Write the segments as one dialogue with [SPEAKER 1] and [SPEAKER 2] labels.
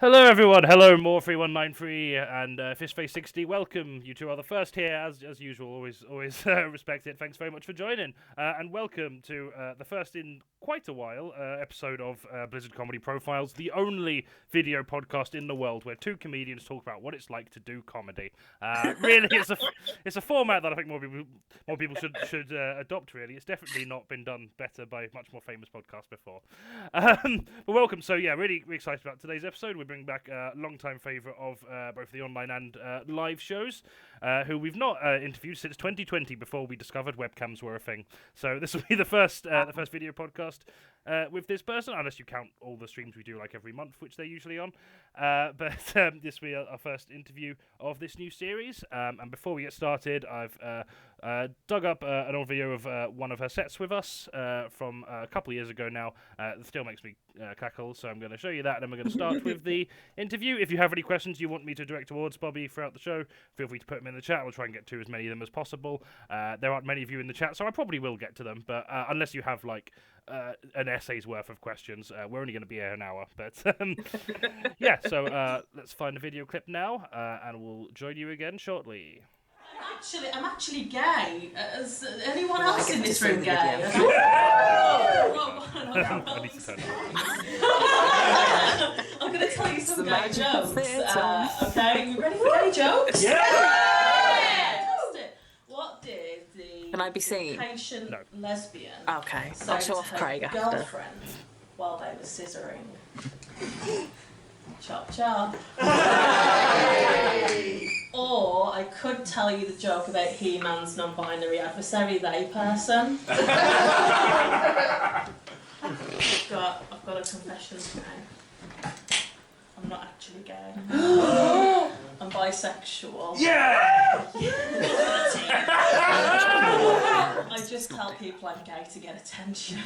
[SPEAKER 1] Hello everyone, hello More3193 and Fishface60. Welcome, you two are the first here as usual. Always respect it. Thanks very much for joining, and welcome to the first in quite a while episode of Blizzard Comedy Profiles, the only video podcast in the world where two comedians talk about what it's like to do comedy. Really, it's a format that I think more people should adopt. Really, it's definitely not been done better by much more famous podcasts before. But welcome. So yeah, really excited about today's episode. We bring back a long-time favourite of both the online and live shows, who we've not interviewed since 2020 before we discovered webcams were a thing. So this will be the first video podcast with this person, unless you count all the streams we do like every month, which they're usually on. But this will be our first interview of this new series. And before we get started, I've dug up an old video of one of her sets with us from a couple of years ago now. It still makes me cackle, so I'm going to show you that, and then we're going to start with the interview. If you have any questions you want me to direct towards Bobbie throughout the show, feel free to put them in the chat. We'll try and get to as many of them as possible. There aren't many of you in the chat, so I probably will get to them, but unless you have like an essay's worth of questions, we're only going to be here an hour. But yeah, so let's find a video clip now, and we'll join you again shortly.
[SPEAKER 2] I'm actually gay. Is anyone else in this room gay?
[SPEAKER 1] I need to turn it on.
[SPEAKER 2] I'm going to tell you some gay jokes. Okay, you ready for gay jokes?
[SPEAKER 1] Yeah!
[SPEAKER 2] Fantastic. What did the
[SPEAKER 3] Can I be seen?
[SPEAKER 2] patient lesbian
[SPEAKER 3] Okay,
[SPEAKER 2] say
[SPEAKER 3] I'll show
[SPEAKER 2] to
[SPEAKER 3] off
[SPEAKER 2] her
[SPEAKER 3] Craig after.
[SPEAKER 2] girlfriend while they were scissoring? Chop chop. Or I could tell you the joke about He-Man's non-binary adversary, they person. I've got a confession to make. I'm not actually gay. I'm bisexual.
[SPEAKER 1] Yeah!
[SPEAKER 2] I just tell people I'm gay to get attention.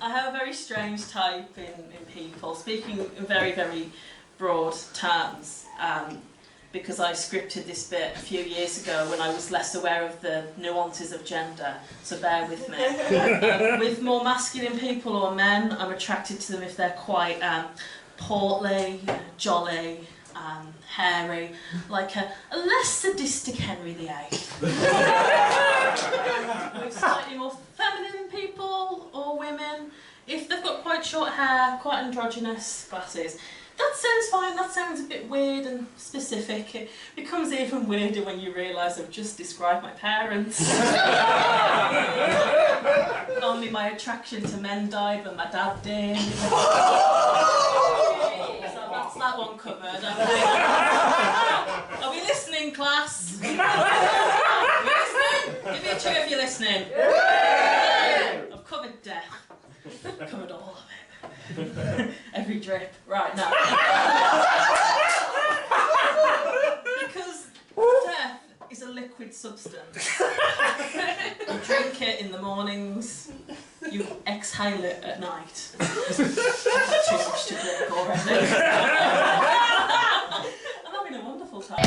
[SPEAKER 2] I have a very strange type in people, speaking in very, very broad terms, because I scripted this bit a few years ago when I was less aware of the nuances of gender, so bear with me. With more masculine people or men, I'm attracted to them if they're quite portly, jolly, hairy, like a less sadistic Henry VIII. With slightly more feminine people or women, if they've got quite short hair, quite androgynous, glasses. That sounds fine, that sounds a bit weird and specific. It becomes even weirder when you realise I've just described my parents. Only my attraction to men died when my dad did. So that's that one covered. Okay. Are we listening, class? Are we listening? Give me a cheer if you're listening. I've covered death. I've covered all of it. Every drip. Right, now. Because death is a liquid substance. You drink it in the mornings, you exhale it at night. I've had too much to drink already. I'm having a wonderful time.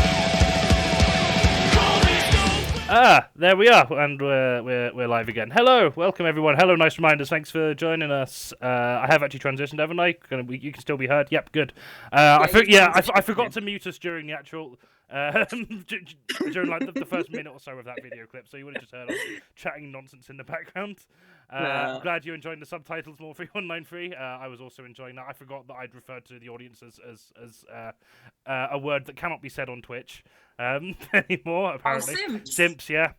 [SPEAKER 1] There we are, and we're live again. Hello, welcome everyone. Hello, nice reminders. Thanks for joining us. I have actually transitioned, haven't I? You can still be heard. Yep, good. I forgot to mute us during the actual during like the first minute or so of that video clip, so you would have just heard us chatting nonsense in the background. I'm glad you're enjoying the subtitles more 3193. I was also enjoying that. I forgot that I'd referred to the audience as a word that cannot be said on Twitch anymore. Apparently, simps, yeah.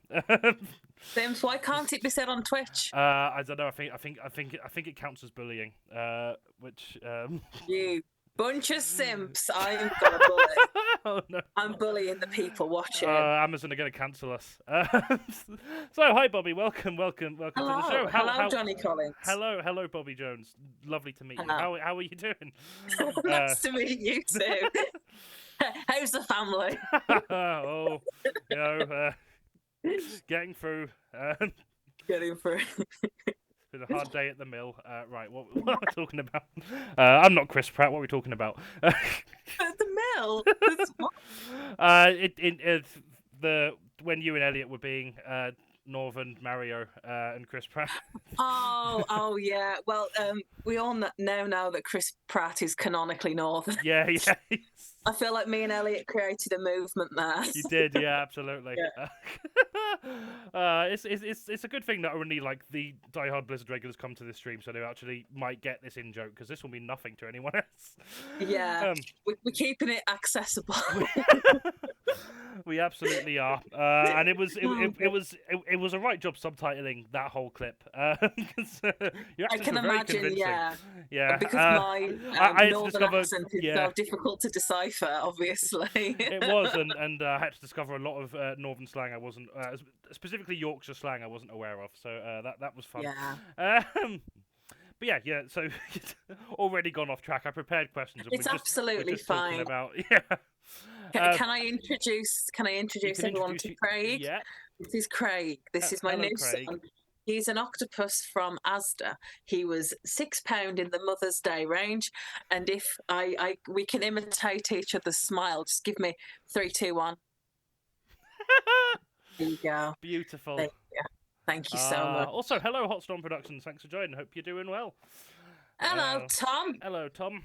[SPEAKER 3] Simps, why can't it be said on Twitch?
[SPEAKER 1] I don't know. I think it counts as bullying. Which
[SPEAKER 3] You bunch of simps! I'm gonna bully.
[SPEAKER 1] Oh no!
[SPEAKER 3] I'm bullying the people watching.
[SPEAKER 1] Amazon are going to cancel us. So, hi Bobbie, welcome
[SPEAKER 3] Hello.
[SPEAKER 1] to the show.
[SPEAKER 3] Hello, Jonny Collins.
[SPEAKER 1] Hello, Bobbie Jones. Lovely to meet you.
[SPEAKER 3] Hello.
[SPEAKER 1] How are you doing?
[SPEAKER 3] Nice to meet you too. How's the family?
[SPEAKER 1] Oh, you know, getting through.
[SPEAKER 3] Getting through.
[SPEAKER 1] It's been a hard day at the mill. Right, what are we talking about? I'm not Chris Pratt. What are we talking about?
[SPEAKER 3] At the mill?
[SPEAKER 1] When you and Elliot were being Northern Mario and Chris Pratt.
[SPEAKER 3] Oh yeah. Well, we all now know that Chris Pratt is canonically Northern.
[SPEAKER 1] Yeah.
[SPEAKER 3] I feel like me and Elliot created a movement there.
[SPEAKER 1] You did, yeah, absolutely.
[SPEAKER 3] Yeah.
[SPEAKER 1] It's a good thing that only like the diehard Blizzard regulars come to this stream, so they actually might get this in joke, because this will mean nothing to anyone else.
[SPEAKER 3] Yeah, we're keeping it accessible.
[SPEAKER 1] We absolutely are, and it was a right job subtitling that whole clip. Your
[SPEAKER 3] I can
[SPEAKER 1] were very
[SPEAKER 3] imagine,
[SPEAKER 1] convincing.
[SPEAKER 3] yeah. Because my northern accent is so difficult to decipher, obviously.
[SPEAKER 1] It was, and I had to discover a lot of northern slang I wasn't, specifically Yorkshire slang I wasn't aware of. So that was fun.
[SPEAKER 3] Yeah.
[SPEAKER 1] But yeah. So already gone off track. I prepared questions. And
[SPEAKER 3] It's absolutely fine.
[SPEAKER 1] About,
[SPEAKER 3] Can I introduce everyone to Craig?
[SPEAKER 1] Yeah.
[SPEAKER 3] This is Craig. This is my new son. He's an octopus from Asda. He was £6 in the Mother's Day range, and if we can imitate each other's smile, just give me 3, 2, 1. There you go.
[SPEAKER 1] Beautiful.
[SPEAKER 3] Thank you so much.
[SPEAKER 1] Also, hello, Hot Storm Productions. Thanks for joining. Hope you're doing well.
[SPEAKER 3] Hello, Tom.
[SPEAKER 1] Hello, Tom.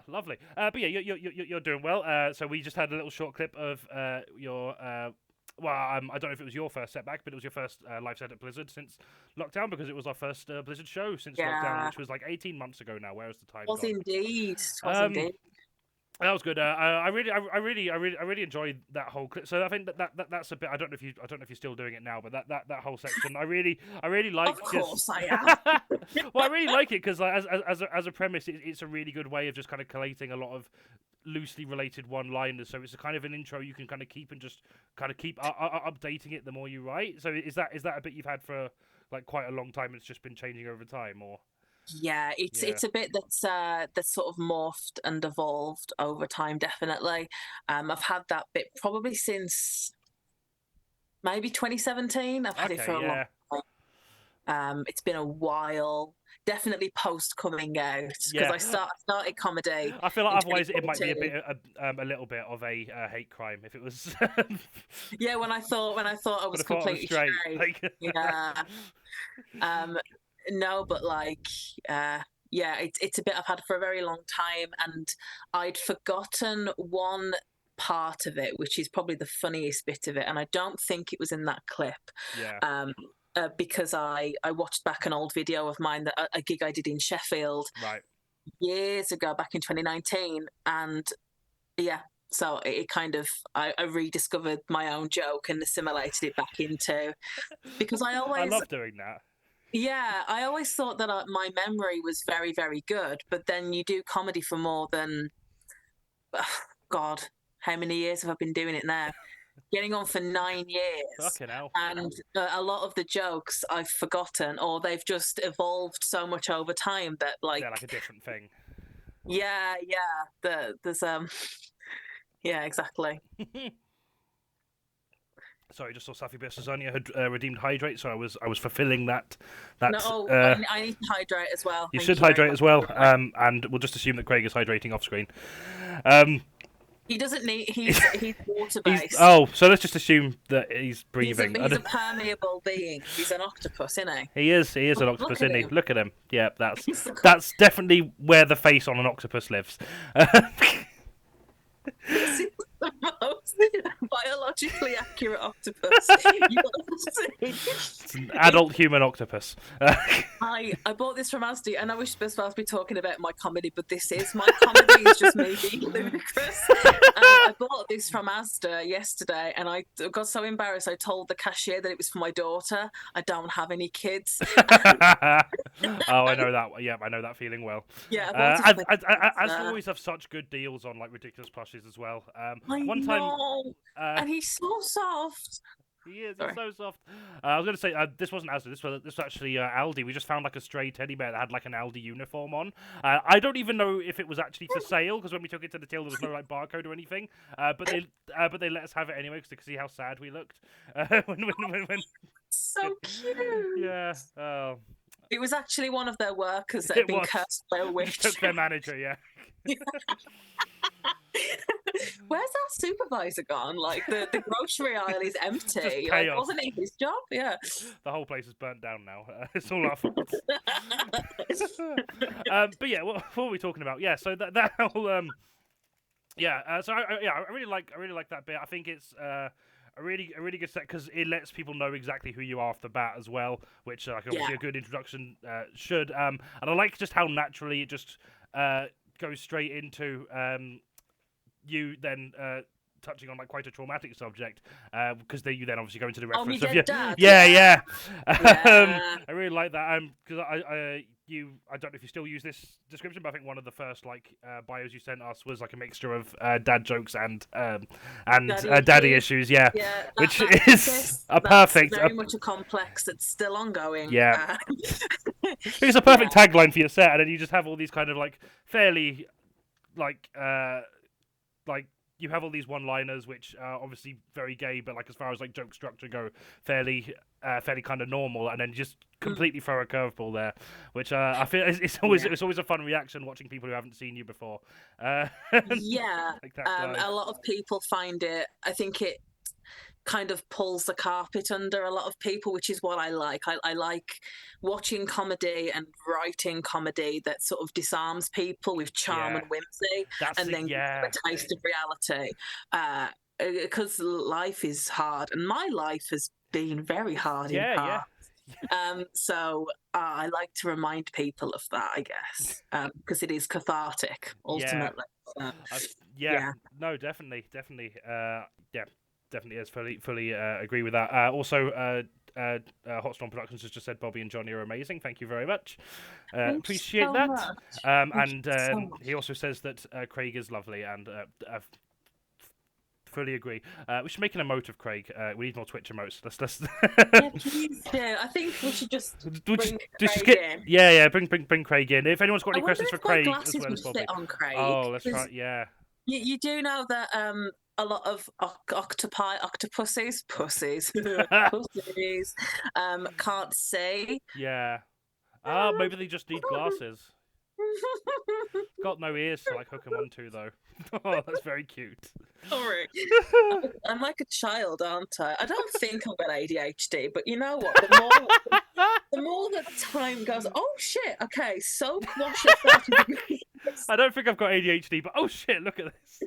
[SPEAKER 1] Lovely. But yeah, you're doing well. So we just had a little short clip of your. I don't know if it was your first setback, but it was your first live set at Blizzard since lockdown, because it was our first Blizzard show since lockdown, which was like 18 months ago now. Where has the time gone?
[SPEAKER 3] Indeed.
[SPEAKER 1] That was good. I really enjoyed that whole clip. So I think that's a bit. I don't know if you're still doing it now, but that whole section, I really like.
[SPEAKER 3] Of course, I am.
[SPEAKER 1] Well, I really like it because like, as a premise, it's a really good way of just kind of collating a lot of loosely related one-liners. So it's a kind of an intro you can kind of keep and just kind of keep updating it the more you write. So is that a bit you've had for like quite a long time? It's just been changing over time, or?
[SPEAKER 3] Yeah, it's a bit that's sort of morphed and evolved over time, definitely. I've had that bit probably since maybe 2017. I've had it for a long time. It's been a while. Definitely post coming out, because I started comedy.
[SPEAKER 1] I feel like otherwise it might be a little bit of a hate crime if it was.
[SPEAKER 3] Yeah, when I thought I was completely straight. Yeah. No, but like, it's a bit I've had for a very long time, and I'd forgotten one part of it, which is probably the funniest bit of it, and I don't think it was in that clip.
[SPEAKER 1] Yeah.
[SPEAKER 3] Because I watched back an old video of mine, that a gig I did in Sheffield years ago, back in 2019, and so it kind of I rediscovered my own joke and assimilated it back into, because I love doing that. Yeah, I always thought that my memory was very, very good, but then you do comedy for more than, God, how many years have I been doing it now? Getting on for 9 years.
[SPEAKER 1] Fucking hell.
[SPEAKER 3] And a lot of the jokes I've forgotten, or they've just evolved so much over time that like...
[SPEAKER 1] They're like a different thing.
[SPEAKER 3] Yeah. There's, yeah, exactly.
[SPEAKER 1] Sorry, just saw Safi Besazania had redeemed hydrate, so I was fulfilling that.
[SPEAKER 3] No, I need to hydrate as well.
[SPEAKER 1] You should hydrate as well, and we'll just assume that Craig is hydrating off screen.
[SPEAKER 3] He doesn't need. He's water based.
[SPEAKER 1] So let's just assume that he's breathing.
[SPEAKER 3] He's a permeable being. He's an octopus, isn't he?
[SPEAKER 1] He is an octopus, isn't he? Look at him. Yeah, that's definitely where the face on an octopus lives.
[SPEAKER 3] This is the most biologically accurate octopus you'll ever see.
[SPEAKER 1] It's an adult human octopus.
[SPEAKER 3] I bought this from Asda, and I was supposed to be talking about my comedy, but this is my comedy. It's just me being ludicrous. I bought this from Asda yesterday, and I got so embarrassed. I told the cashier that it was for my daughter. I don't have any kids.
[SPEAKER 1] I know that. Yeah, I know that feeling well.
[SPEAKER 3] Yeah,
[SPEAKER 1] as always, have such good deals on like ridiculous plushies as well.
[SPEAKER 3] One time, and he's so soft.
[SPEAKER 1] He is. He's so soft. I was going to say this wasn't Asda. This was actually Aldi. We just found like a stray teddy bear that had like an Aldi uniform on. I don't even know if it was actually for sale, because when we took it to the till, there was no like barcode or anything. But they let us have it anyway because they could see how sad we looked. when...
[SPEAKER 3] So cute.
[SPEAKER 1] Yeah. Oh.
[SPEAKER 3] It was actually one of their workers that had been cursed by a witch.
[SPEAKER 1] Took their manager. Yeah.
[SPEAKER 3] where's our supervisor gone? Like the grocery aisle is empty. Like, wasn't it his job? Yeah.
[SPEAKER 1] The whole place is burnt down now. It's all our fault. But yeah, what are we talking about? Yeah, so that whole so I really like that bit. I think it's a really good set because it lets people know exactly who you are off the bat as well, which obviously a good introduction should. And I like just how naturally it just goes straight into you then touching on like quite a traumatic subject because you then obviously go into the reference of your
[SPEAKER 3] dad.
[SPEAKER 1] Yeah. I really like that because I don't know if you still use this description, but I think one of the first bios you sent us was like a mixture of dad jokes and daddy issues, which is
[SPEAKER 3] very much a complex that's still ongoing.
[SPEAKER 1] It's a perfect tagline for your set, and then you just have all these kind of like fairly you have all these one-liners which are obviously very gay, but like as far as like joke structure go, fairly kind of normal, and then just completely throw a curveball there, which I feel it's always a fun reaction watching people who haven't seen you before. A lot of people find it. I think it kind of pulls the carpet under a lot of people, which is what I like. I like watching comedy and writing comedy that sort of disarms people with charm and whimsy, and then give them a taste of reality. Because life is hard, and my life has been very hard in parts. So I like to remind people of that, I guess, because it is cathartic ultimately. No, definitely. Definitely is. Fully agree with that. Also, Hot Storm Productions has just said Bobbie and Jonny are amazing. Thank you very much. Appreciate that. And he also says that Craig is lovely, and fully agree. We should make an emote of Craig. We need more Twitch emotes. Let's
[SPEAKER 3] please do. I think we should just bring Craig in.
[SPEAKER 1] Bring Craig in. If anyone's got any questions for Craig as well as Bobbie.
[SPEAKER 3] On Craig.
[SPEAKER 1] Oh, let's try. Yeah.
[SPEAKER 3] You do know that a lot of octopuses, can't see.
[SPEAKER 1] Yeah. Maybe they just need glasses. Got no ears to hook them onto though. Oh, that's very cute.
[SPEAKER 3] Sorry. I'm like a child, aren't I? I don't think I've got ADHD, but you know what? The more that time goes, oh shit, okay, soap wash at 30 degrees.
[SPEAKER 1] I don't think I've got ADHD, but oh shit, look at this.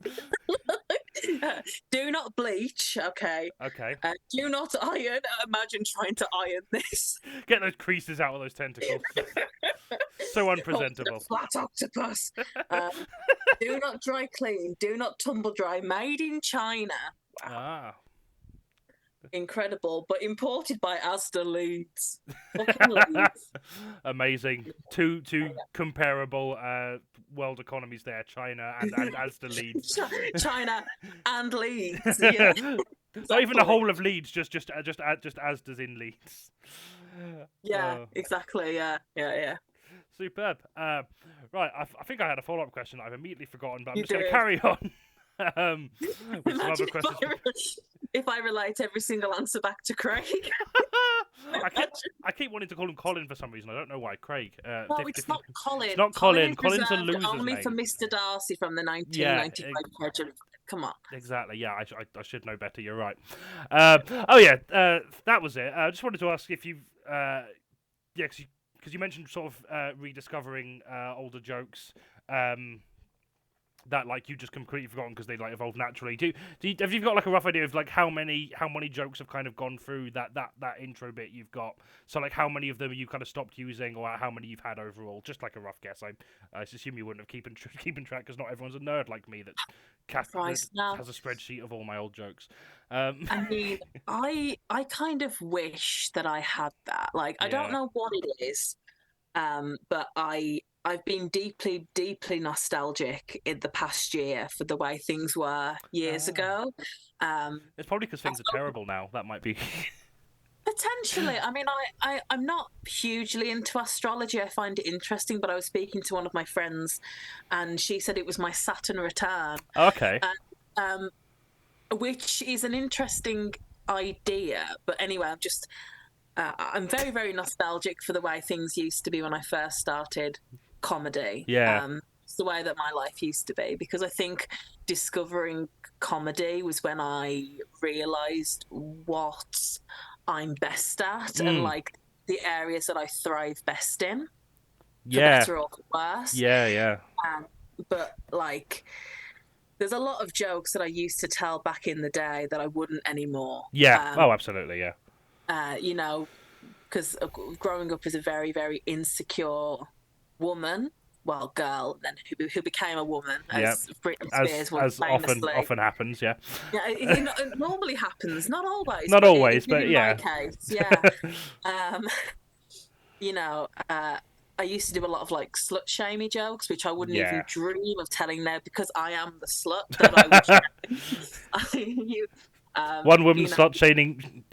[SPEAKER 3] Do not bleach, okay?
[SPEAKER 1] Okay.
[SPEAKER 3] Do not iron. Imagine trying to iron this.
[SPEAKER 1] Get those creases out of those tentacles. So unpresentable.
[SPEAKER 3] Flat octopus. Do not dry clean. Do not tumble dry. Made in China. Wow. Incredible, but imported by Asda Leeds. Leeds.
[SPEAKER 1] Amazing. Two comparable world economies there, China and Asda Leeds.
[SPEAKER 3] China and Leeds. Yeah.
[SPEAKER 1] Not even the whole of Leeds, just Asda's in Leeds.
[SPEAKER 3] Yeah, exactly. Yeah.
[SPEAKER 1] Superb. Right, I think I had a follow-up question that I've immediately forgotten, but I'm just going to carry on. With some other questions.
[SPEAKER 3] If I relate every single answer back to Craig.
[SPEAKER 1] I keep wanting to call him Colin for some reason. I don't know why. Craig.
[SPEAKER 3] No, it's not Colin.
[SPEAKER 1] It's not Colin. Colin's a loser's
[SPEAKER 3] only
[SPEAKER 1] name.
[SPEAKER 3] For Mr. Darcy from the 1995 pageant. Come on.
[SPEAKER 1] Exactly. Yeah, I should know better. You're right. That was it. I just wanted to ask if you've because you mentioned sort of rediscovering older jokes. That you just completely forgotten because they evolved naturally. Have you got a rough idea of how many jokes have kind of gone through that intro bit you've got? So how many of them you kind of stopped using, or how many you've had overall? Just a rough guess. I assume you wouldn't have keeping track because not everyone's a nerd like me that has a spreadsheet of all my old jokes.
[SPEAKER 3] I mean, I kind of wish that I had that. I don't know what it is, but I've been deeply, deeply nostalgic in the past year for the way things were years ago.
[SPEAKER 1] It's probably because things are terrible now. That might be.
[SPEAKER 3] Potentially. I mean, I'm not hugely into astrology. I find it interesting, but I was speaking to one of my friends, and she said it was my Saturn return.
[SPEAKER 1] Okay.
[SPEAKER 3] Which is an interesting idea. But anyway, I'm very, very nostalgic for the way things used to be when I first started comedy.
[SPEAKER 1] Yeah.
[SPEAKER 3] the way that my life used to be, because I think discovering comedy was when I realised what I'm best at and like the areas that I thrive best in, for better or for worse.
[SPEAKER 1] Yeah.
[SPEAKER 3] But like, there's a lot of jokes that I used to tell back in the day that I wouldn't anymore.
[SPEAKER 1] Yeah. Absolutely. Yeah.
[SPEAKER 3] You know, because growing up as a very, very insecure woman, well, girl, then who became a woman, as Britney Spears was famously.
[SPEAKER 1] often happens, yeah.
[SPEAKER 3] Yeah, it normally happens, not always.
[SPEAKER 1] Not always, but
[SPEAKER 3] in
[SPEAKER 1] yeah.
[SPEAKER 3] my case, yeah. You know, I used to do a lot of like slut shamey jokes, which I wouldn't even dream of telling now, because I am the slut that I would.
[SPEAKER 1] One woman slut shaming.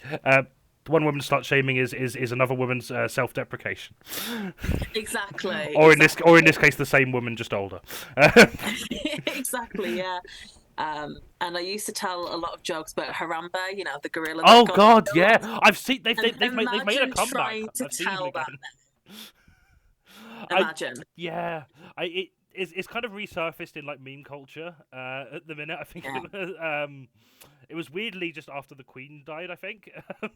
[SPEAKER 1] One woman's slut shaming is another woman's self-deprecation.
[SPEAKER 3] Exactly.
[SPEAKER 1] Or in this case, the same woman, just older.
[SPEAKER 3] Exactly. Yeah. And I used to tell a lot of jokes about Harambe, you know, the gorilla.
[SPEAKER 1] Oh God, yeah! I've seen they've made a comeback.
[SPEAKER 3] Trying to tell that. Imagine.
[SPEAKER 1] It's kind of resurfaced in like meme culture at the minute. I think it was weirdly just after the Queen died. I think I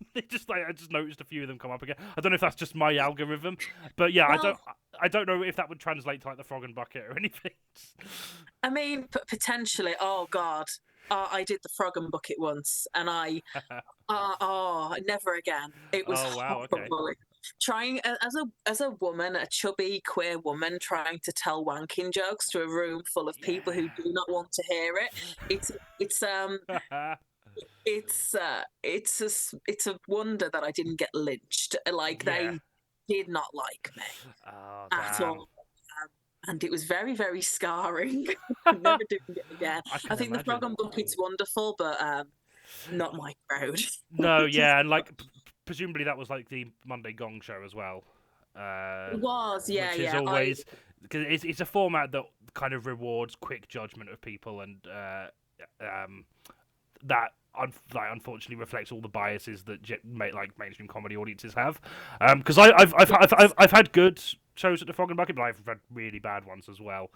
[SPEAKER 1] just noticed a few of them come up again. I don't know if that's just my algorithm, but yeah, well, I don't know if that would translate to like the Frog and Bucket or anything.
[SPEAKER 3] I mean, potentially. Oh God. I did the Frog and Bucket once, and never again. It was horrible. Okay. Trying as a woman, a chubby queer woman, trying to tell wanking jokes to a room full of people who do not want to hear it. It's a wonder that I didn't get lynched. Like they did not like me at all. And it was very, very scarring. Never doing it again. I think the Frog and Bucket's wonderful, but not my crowd.
[SPEAKER 1] No, yeah, and like presumably that was like the Monday Gong Show as well.
[SPEAKER 3] It was, yeah,
[SPEAKER 1] which is always because it's a format that kind of rewards quick judgment of people, and that unfortunately reflects all the biases that mainstream comedy audiences have. Because I've had good shows at the Frog and Bucket, but I've had really bad ones as well.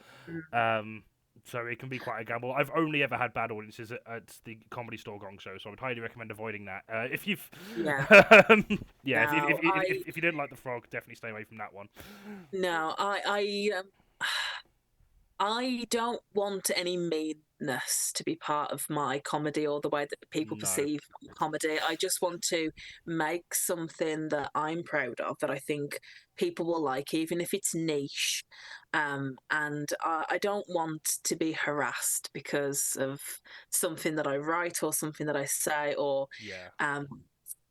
[SPEAKER 1] So it can be quite a gamble. I've only ever had bad audiences at the Comedy Store Gong Show, so I would highly recommend avoiding that. If you've, if you didn't like the Frog, definitely stay away from that one.
[SPEAKER 3] No, I don't want any meanness to be part of my comedy or the way that people perceive comedy. I just want to make something that I'm proud of, that I think people will like, even if it's niche. And I don't want to be harassed because of something that I write or something that I say, or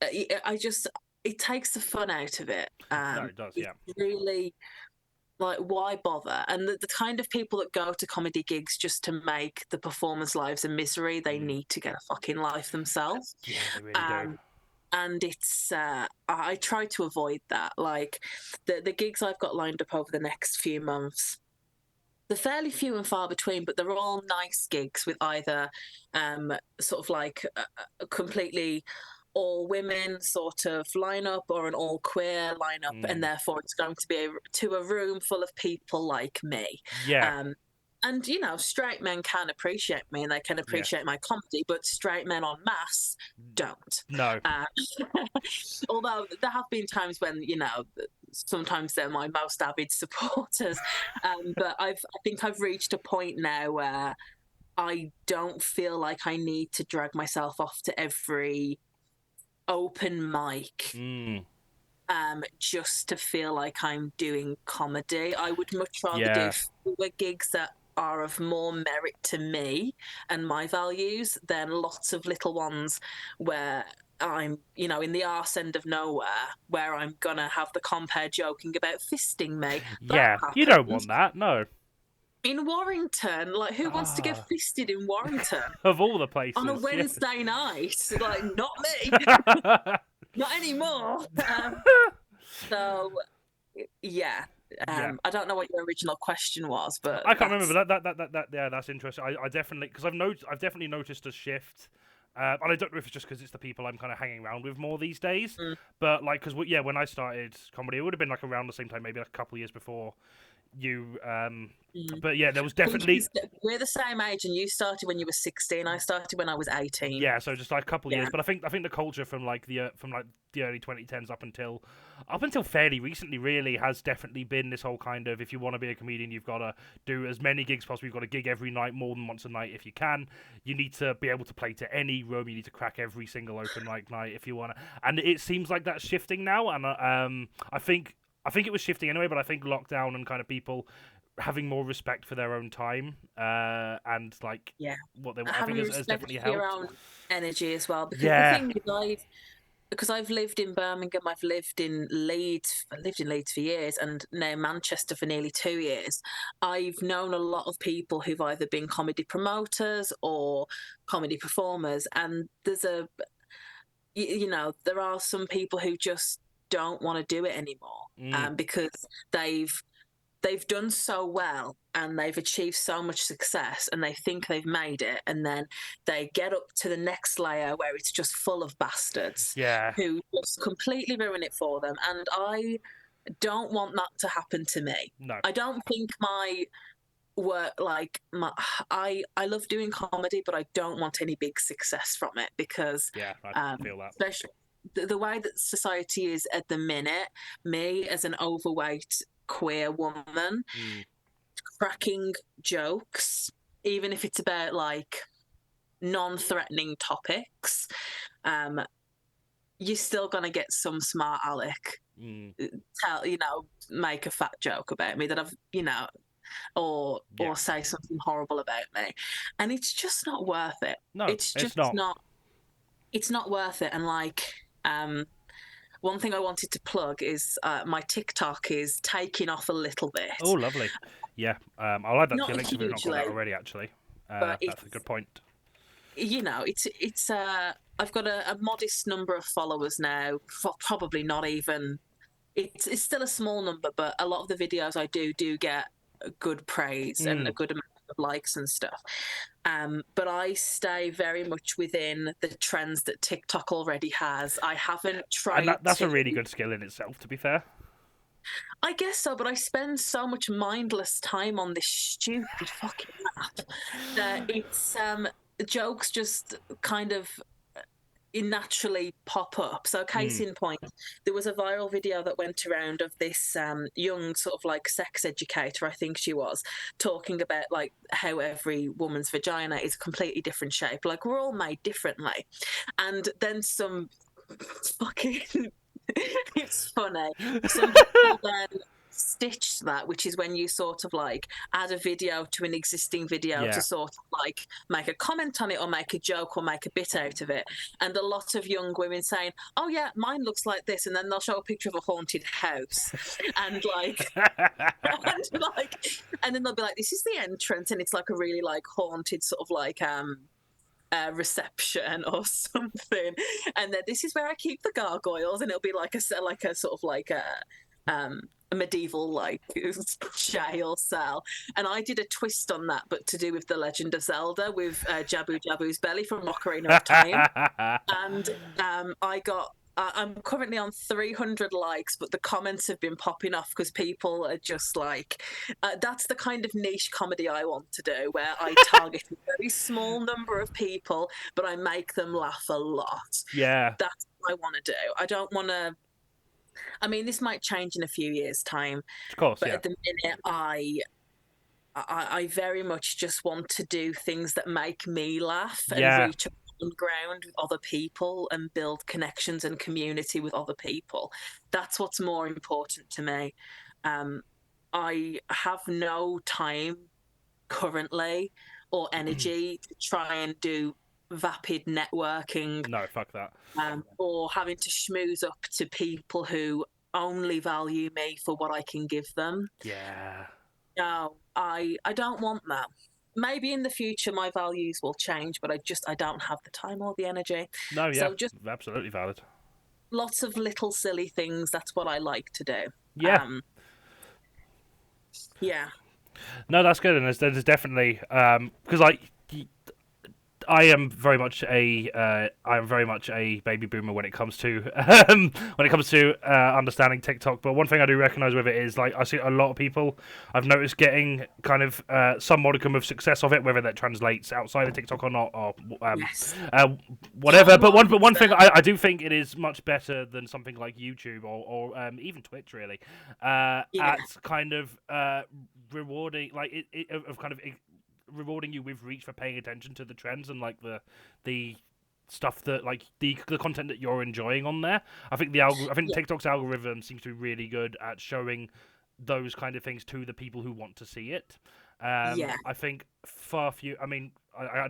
[SPEAKER 3] it takes the fun out of it.
[SPEAKER 1] No, it does, yeah.
[SPEAKER 3] Really. Like, why bother? And the kind of people that go to comedy gigs just to make the performers' lives a misery, they need to get a fucking life themselves.
[SPEAKER 1] Yeah, they really do.
[SPEAKER 3] And it's, I try to avoid that. Like, the gigs I've got lined up over the next few months, they're fairly few and far between, but they're all nice gigs with either sort of like a completely all women sort of lineup or an all queer lineup, and therefore it's going to be to a room full of people like me.
[SPEAKER 1] Yeah.
[SPEAKER 3] And you know, straight men can appreciate me and they can appreciate my comedy, but straight men en masse don't.
[SPEAKER 1] No.
[SPEAKER 3] Although there have been times when, you know, sometimes they're my most avid supporters. But I think I've reached a point now where I don't feel like I need to drag myself off to every open mic just to feel like I'm doing comedy. I would much rather do fewer gigs that are of more merit to me and my values than lots of little ones where I'm, you know, in the arse end of nowhere, where I'm gonna have the compere joking about fisting me.
[SPEAKER 1] You don't want that, no.
[SPEAKER 3] In Warrington, like, who wants to get fisted in Warrington?
[SPEAKER 1] Of all the places.
[SPEAKER 3] On a Wednesday night. Like, not me. Not anymore. So, yeah. I don't know what your original question was, but
[SPEAKER 1] I can't remember. That yeah, that's interesting. I definitely, because I've definitely noticed a shift. And I don't know if it's just because it's the people I'm kind of hanging around with more these days. But, like, because, when I started comedy, it would have been, like, around the same time, maybe like a couple of years before you. But yeah, there was definitely.
[SPEAKER 3] We're the same age, and you started when you were 16. I started when I was 18.
[SPEAKER 1] Yeah, so just like a couple years. But I think the culture from like the early 2010s up until fairly recently really has definitely been this whole kind of, if you want to be a comedian, you've got to do as many gigs possible. You've got to gig every night, more than once a night if you can. You need to be able to play to any room. You need to crack every single open mic night if you want to. And it seems like that's shifting now. And I think it was shifting anyway. But I think lockdown and kind of people having more respect for their own time and like what they want, I think has definitely helped.
[SPEAKER 3] Your own energy as well, because the thing is, because I've lived in Birmingham, I've lived in Leeds for years, and now Manchester for nearly 2 years. I've known a lot of people who've either been comedy promoters or comedy performers, and there's there are some people who just don't want to do it anymore because they've done so well and they've achieved so much success and they think they've made it, and then they get up to the next layer where it's just full of bastards who just completely ruin it for them. And I don't want that to happen to me.
[SPEAKER 1] No.
[SPEAKER 3] I don't think my work, I love doing comedy, but I don't want any big success from it, because
[SPEAKER 1] I feel that.
[SPEAKER 3] Especially the way that society is at the minute, me as an overweight queer woman cracking jokes, even if it's about like non-threatening topics, you're still gonna get some smart aleck make a fat joke about me that I've or say something horrible about me, and it's just not worth it.
[SPEAKER 1] No,
[SPEAKER 3] it's just not. It's not worth it. And one thing I wanted to plug is my TikTok is taking off a little bit.
[SPEAKER 1] Oh, lovely. Yeah, I'll add that to your link if you've not got that already, actually. That's a good point.
[SPEAKER 3] It's I've got a modest number of followers now, probably not even... It's still a small number, but a lot of the videos I do get good praise and a good amount of likes and stuff. But I stay very much within the trends that TikTok already has. I haven't tried.
[SPEAKER 1] And that's a really good skill in itself, to be fair.
[SPEAKER 3] I guess so, but I spend so much mindless time on this stupid fucking app that it's jokes just kind of naturally pop up. So case in point, there was a viral video that went around of this young sort of like sex educator, I think she was, talking about like how every woman's vagina is a completely different shape, like we're all made differently. And then some fucking it's funny, some people then stitched that, which is when you sort of like add a video to an existing video to sort of like make a comment on it or make a joke or make a bit out of it. And a lot of young women saying, oh yeah, mine looks like this, and then they'll show a picture of a haunted house and and then they'll be like, this is the entrance, and it's like a really like haunted sort of like reception or something, and then this is where I keep the gargoyles, and it'll be like a sort of like a medieval like jail cell. And I did a twist on that, but to do with the Legend of Zelda, with Jabu Jabu's belly from Ocarina of Time. And I'm currently on 300 likes, but the comments have been popping off because people are just like, that's the kind of niche comedy I want to do, where I target a very small number of people, but I make them laugh a lot.
[SPEAKER 1] Yeah.
[SPEAKER 3] That's what I want to do. I don't want to... I mean, this might change in a few years' time.
[SPEAKER 1] Of course,
[SPEAKER 3] but at the minute, I very much just want to do things that make me laugh and reach a common ground with other people and build connections and community with other people. That's what's more important to me. I have no time currently or energy to try and do vapid networking.
[SPEAKER 1] No, fuck that.
[SPEAKER 3] Or having to schmooze up to people who only value me for what I can give them.
[SPEAKER 1] Yeah.
[SPEAKER 3] No, I don't want that. Maybe in the future my values will change, but I don't have the time or the energy.
[SPEAKER 1] No, yeah,
[SPEAKER 3] so just
[SPEAKER 1] absolutely valid.
[SPEAKER 3] Lots of little silly things. That's what I like to do.
[SPEAKER 1] Yeah.
[SPEAKER 3] Yeah.
[SPEAKER 1] No, that's good, and there's definitely because I am very much a baby boomer when it comes to understanding TikTok. But one thing I do recognize with it is, like, I see a lot of people I've noticed getting kind of some modicum of success of it, whether that translates outside of TikTok or not, or whatever. But one thing I do think it is much better than something like YouTube or even Twitch, really, at kind of rewarding, like rewarding you with reach for paying attention to the trends and like the stuff that, like, the content that you're enjoying on there. I think TikTok's algorithm seems to be really good at showing those kind of things to the people who want to see it. I think far few. I mean, I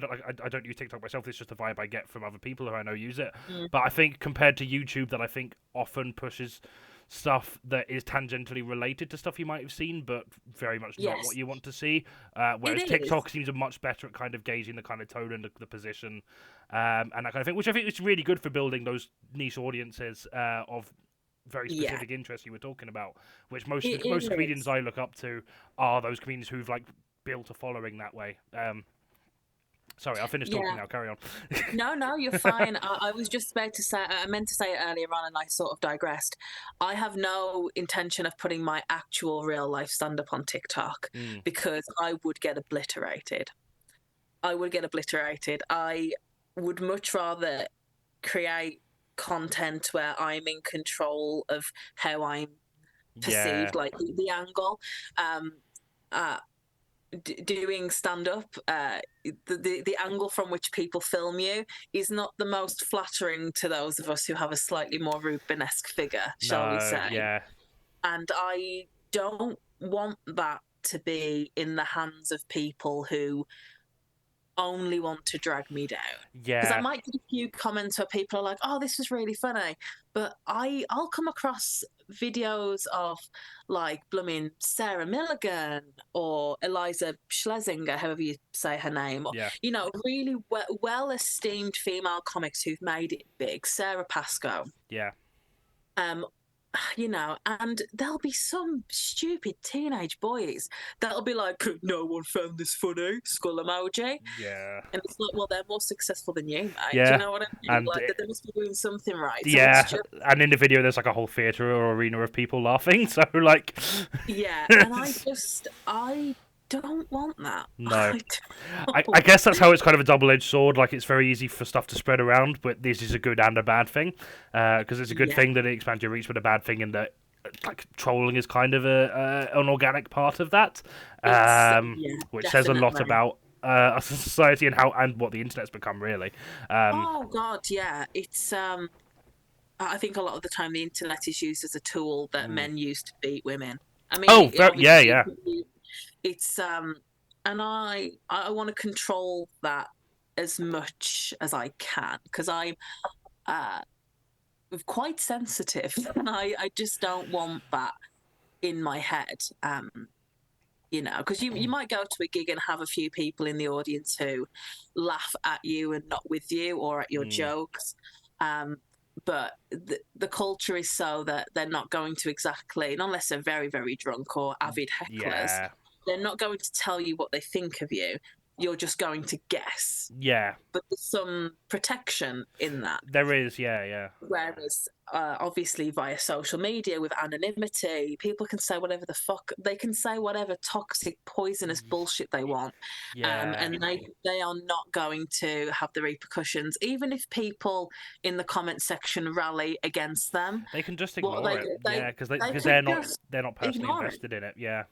[SPEAKER 1] don't use TikTok myself. It's just a vibe I get from other people who I know use it. But I think compared to YouTube, that I think often pushes stuff that is tangentially related to stuff you might have seen, but very much not what you want to see. Whereas TikTok seems much better at kind of gauging the kind of tone and the position, and that kind of thing, which I think is really good for building those niche audiences of very specific interests you were talking about. Which most comedians I look up to are those comedians who've like built a following that way. Sorry, I'll finish talking now. Carry on.
[SPEAKER 3] No, you're fine. I was just about to say, I meant to say it earlier on and I sort of digressed. I have no intention of putting my actual real life stand-up on TikTok because I would get obliterated. I would much rather create content where I'm in control of how I'm perceived, like the angle. Doing stand-up, the angle from which people film you is not the most flattering to those of us who have a slightly more Rubenesque figure, shall we say.
[SPEAKER 1] Yeah.
[SPEAKER 3] And I don't want that to be in the hands of people who only want to drag me down.
[SPEAKER 1] Yeah.
[SPEAKER 3] Because I might get a few comments where people are like, oh, this was really funny. But I'll come across videos of, like, blooming Sarah Milligan or Eliza Schlesinger, however you say her name, or, you know, really well-esteemed female comics who've made it big. Sarah Pascoe.
[SPEAKER 1] Yeah.
[SPEAKER 3] You know, and there'll be some stupid teenage boys that'll be like, no one found this funny, skull emoji.
[SPEAKER 1] Yeah.
[SPEAKER 3] And it's like, well, they're more successful than you, mate.
[SPEAKER 1] Yeah.
[SPEAKER 3] Do you know what I mean?
[SPEAKER 1] And
[SPEAKER 3] like, they must be doing something right. So
[SPEAKER 1] yeah. And in the video, there's like a whole theatre or arena of people laughing. So, like...
[SPEAKER 3] Yeah, and I don't want that.
[SPEAKER 1] No. I guess that's how it's kind of a double-edged sword. Like, it's very easy for stuff to spread around, but this is a good and a bad thing. Because it's a good thing that it expands your reach, but a bad thing in that, like, trolling is kind of an organic part of that. Which says a lot about us as a society and what the internet's become, really.
[SPEAKER 3] Oh, God, yeah. It's... I think a lot of the time the internet is used as a tool that men use to beat women. I mean,
[SPEAKER 1] yeah.
[SPEAKER 3] It's and I want to control that as much as I can because I'm quite sensitive and I just don't want that in my head. You know, because you might go to a gig and have a few people in the audience who laugh at you and not with you or at your jokes. But the culture is so that they're not going to exactly, unless they're very, very drunk or avid hecklers, they're not going to tell you what they think of you. You're just going to guess.
[SPEAKER 1] Yeah.
[SPEAKER 3] But there's some protection in that.
[SPEAKER 1] There is, yeah.
[SPEAKER 3] Whereas, obviously, via social media with anonymity, people can say whatever the fuck. They can say whatever toxic, poisonous bullshit they want.
[SPEAKER 1] Yeah.
[SPEAKER 3] And they are not going to have the repercussions. Even if people in the comment section rally against them.
[SPEAKER 1] They can just ignore it. Because they're not personally invested in it. Yeah.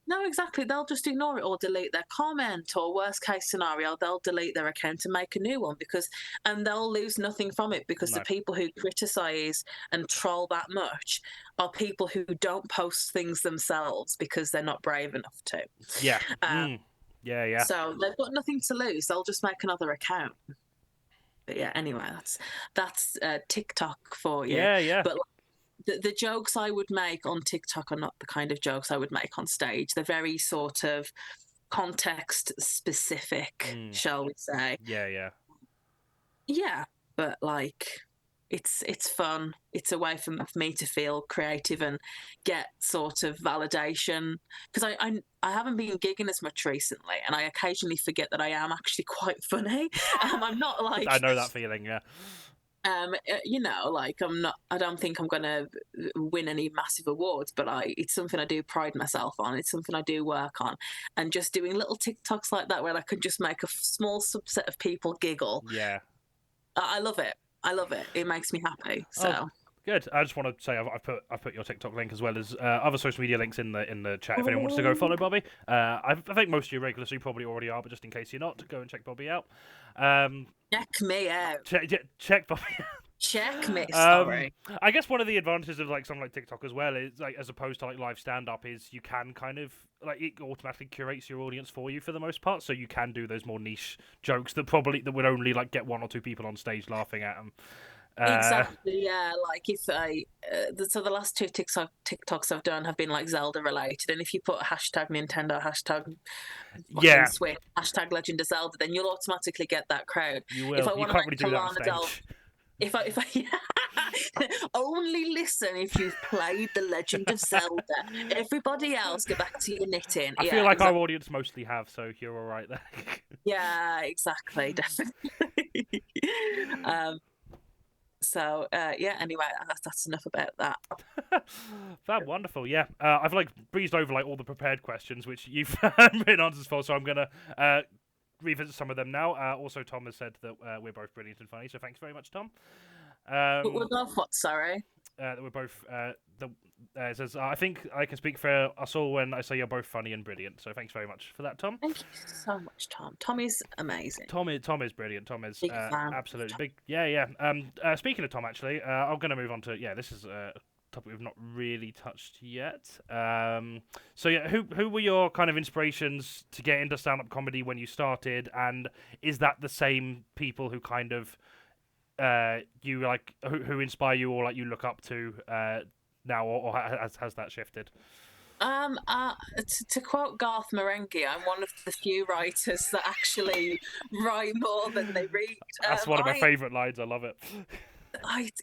[SPEAKER 3] No, exactly. They'll just ignore it or delete their comment, or worst case scenario, they'll delete their account and make a new one and they'll lose nothing from it because the people who criticize and troll that much are people who don't post things themselves because they're not brave enough to.
[SPEAKER 1] Yeah. Yeah.
[SPEAKER 3] So they've got nothing to lose. They'll just make another account. But yeah, anyway, that's TikTok for you.
[SPEAKER 1] Yeah.
[SPEAKER 3] But the jokes I would make on TikTok are not the kind of jokes I would make on stage. They're very sort of context specific, shall we say.
[SPEAKER 1] Yeah.
[SPEAKER 3] Yeah, but like, it's fun. It's a way for me to feel creative and get sort of validation, because I haven't been gigging as much recently, and I occasionally forget that I am actually quite funny. I'm not like,
[SPEAKER 1] I know that feeling, yeah.
[SPEAKER 3] Like I don't think I'm gonna win any massive awards, but it's something I do pride myself on. It's something I do work on, and just doing little TikToks like that where I can just make a small subset of people giggle.
[SPEAKER 1] Yeah,
[SPEAKER 3] I love it. I love it. It makes me happy. So.
[SPEAKER 1] Good. I just want to say I've put your TikTok link as well as other social media links in the chat if anyone wants to go follow Bobbie. I think most of you regulars, so you probably already are, but just in case you're not, go and check Bobbie out.
[SPEAKER 3] Check me out.
[SPEAKER 1] Check Bobbie out.
[SPEAKER 3] Check me. Sorry.
[SPEAKER 1] I guess one of the advantages of like something like TikTok as well is like, as opposed to like live stand up, is you can kind of like, it automatically curates your audience for you for the most part, so you can do those more niche jokes that would only like get 1 or 2 people on stage laughing at them.
[SPEAKER 3] Exactly, yeah. Like if so the last 2 TikToks I've done have been like Zelda related, and if you put hashtag Nintendo, hashtag Switch, hashtag Legend of Zelda, then you'll automatically get that crowd.
[SPEAKER 1] You will. You can't really do that on stage.
[SPEAKER 3] If I only listen if you've played The Legend of Zelda. Everybody else, go back to your knitting.
[SPEAKER 1] I feel like our audience mostly have, so you're all right there.
[SPEAKER 3] Yeah, exactly, definitely. So anyway, that's enough about that.
[SPEAKER 1] Fab, wonderful. Yeah, I've like breezed over like all the prepared questions which you've written answers for, so I'm gonna revisit some of them now. Also, Tom has said that we're both brilliant and funny, so thanks very much, Tom.
[SPEAKER 3] We're both what? Sorry.
[SPEAKER 1] That we're both. It says, I think I can speak for us all when I say you're both funny and brilliant. So thanks very much for that, Tom.
[SPEAKER 3] Thank you so much, Tom. Tom is amazing.
[SPEAKER 1] Tom is brilliant. Tom is absolutely big. Yeah. Speaking of Tom, actually, I'm going to move on to this is a topic we've not really touched yet. So yeah, who were your kind of inspirations to get into stand-up comedy when you started, and is that the same people who kind of you like who inspire you or like you look up to now, or has that shifted?
[SPEAKER 3] To quote Garth Marenghi, I'm one of the few writers that actually write more than they read.
[SPEAKER 1] That's one of my favourite lines. I love it.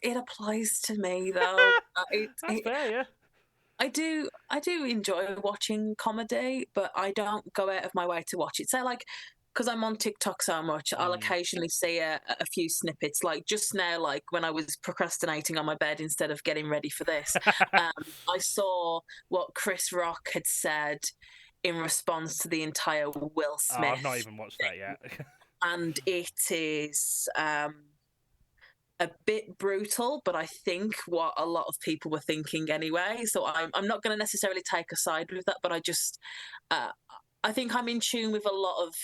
[SPEAKER 3] It applies to me though.
[SPEAKER 1] That's fair, yeah.
[SPEAKER 3] I do enjoy watching comedy, but I don't go out of my way to watch it. So like, because I'm on TikTok so much, I'll occasionally see a few snippets. Like just now, like when I was procrastinating on my bed instead of getting ready for this, I saw what Chris Rock had said in response to the entire Will Smith.
[SPEAKER 1] Oh, I've not even watched that yet.
[SPEAKER 3] And it is a bit brutal, but I think what a lot of people were thinking anyway. So I'm not going to necessarily take a side with that, but I just... I think I'm in tune with a lot of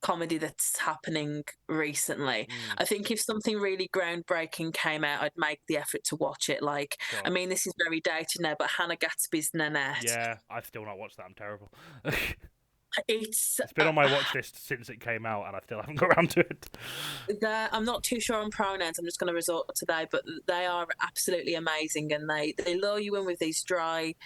[SPEAKER 3] comedy that's happening recently. I think if something really groundbreaking came out, I'd make the effort to watch it. Like, sure. I mean, this is very dated now, but Hannah Gatsby's Nanette.
[SPEAKER 1] Yeah, I've still not watched that. I'm terrible.
[SPEAKER 3] It's
[SPEAKER 1] been on my watch list since it came out, and I still haven't got around to it.
[SPEAKER 3] I'm not too sure on pronouns. I'm just going to resort to they, but they are absolutely amazing, and they lure you in with these dry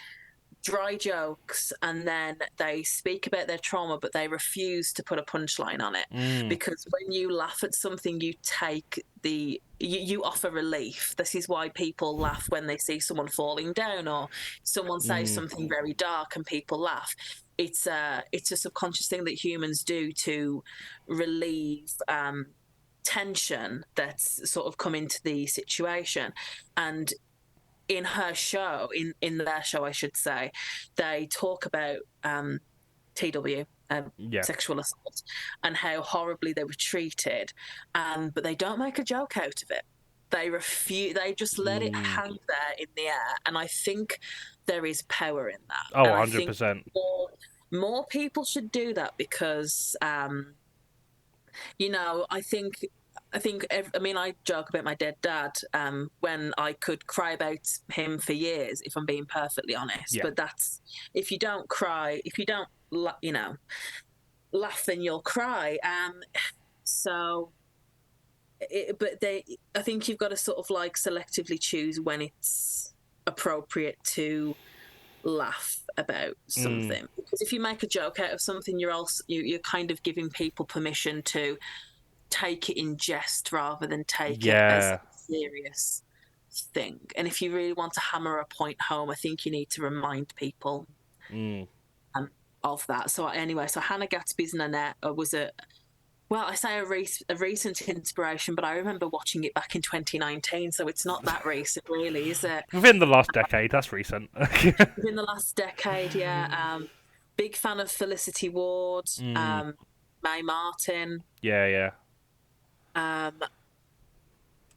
[SPEAKER 3] jokes, and then they speak about their trauma, but they refuse to put a punchline on it, because when you laugh at something, you take you offer relief. This is why people laugh when they see someone falling down or someone says something very dark and people laugh. It's a subconscious thing that humans do to relieve tension that's sort of come into the situation. And in her show, in their show, I should say, they talk about TW, sexual assault, and how horribly they were treated, but they don't make a joke out of it. They refuse. They just let it hang there in the air, and I think there is power in that.
[SPEAKER 1] Oh, 100%.
[SPEAKER 3] More people should do that, because, I mean, I joke about my dead dad when I could cry about him for years, if I'm being perfectly honest. Yeah. But that's, if you don't cry, if you don't, laugh, then you'll cry. I think you've got to sort of like selectively choose when it's appropriate to laugh about something. Because if you make a joke out of something, you're kind of giving people permission to take it in jest rather than take it as a serious thing. And if you really want to hammer a point home, I think you need to remind people of that. So anyway, so Hannah Gatsby's Nanette was I say a recent inspiration, but I remember watching it back in 2019, so it's not that recent, really, is it?
[SPEAKER 1] Within the last decade, that's recent.
[SPEAKER 3] Within the last decade, yeah. Big fan of Felicity Ward, Mae Martin.
[SPEAKER 1] Yeah.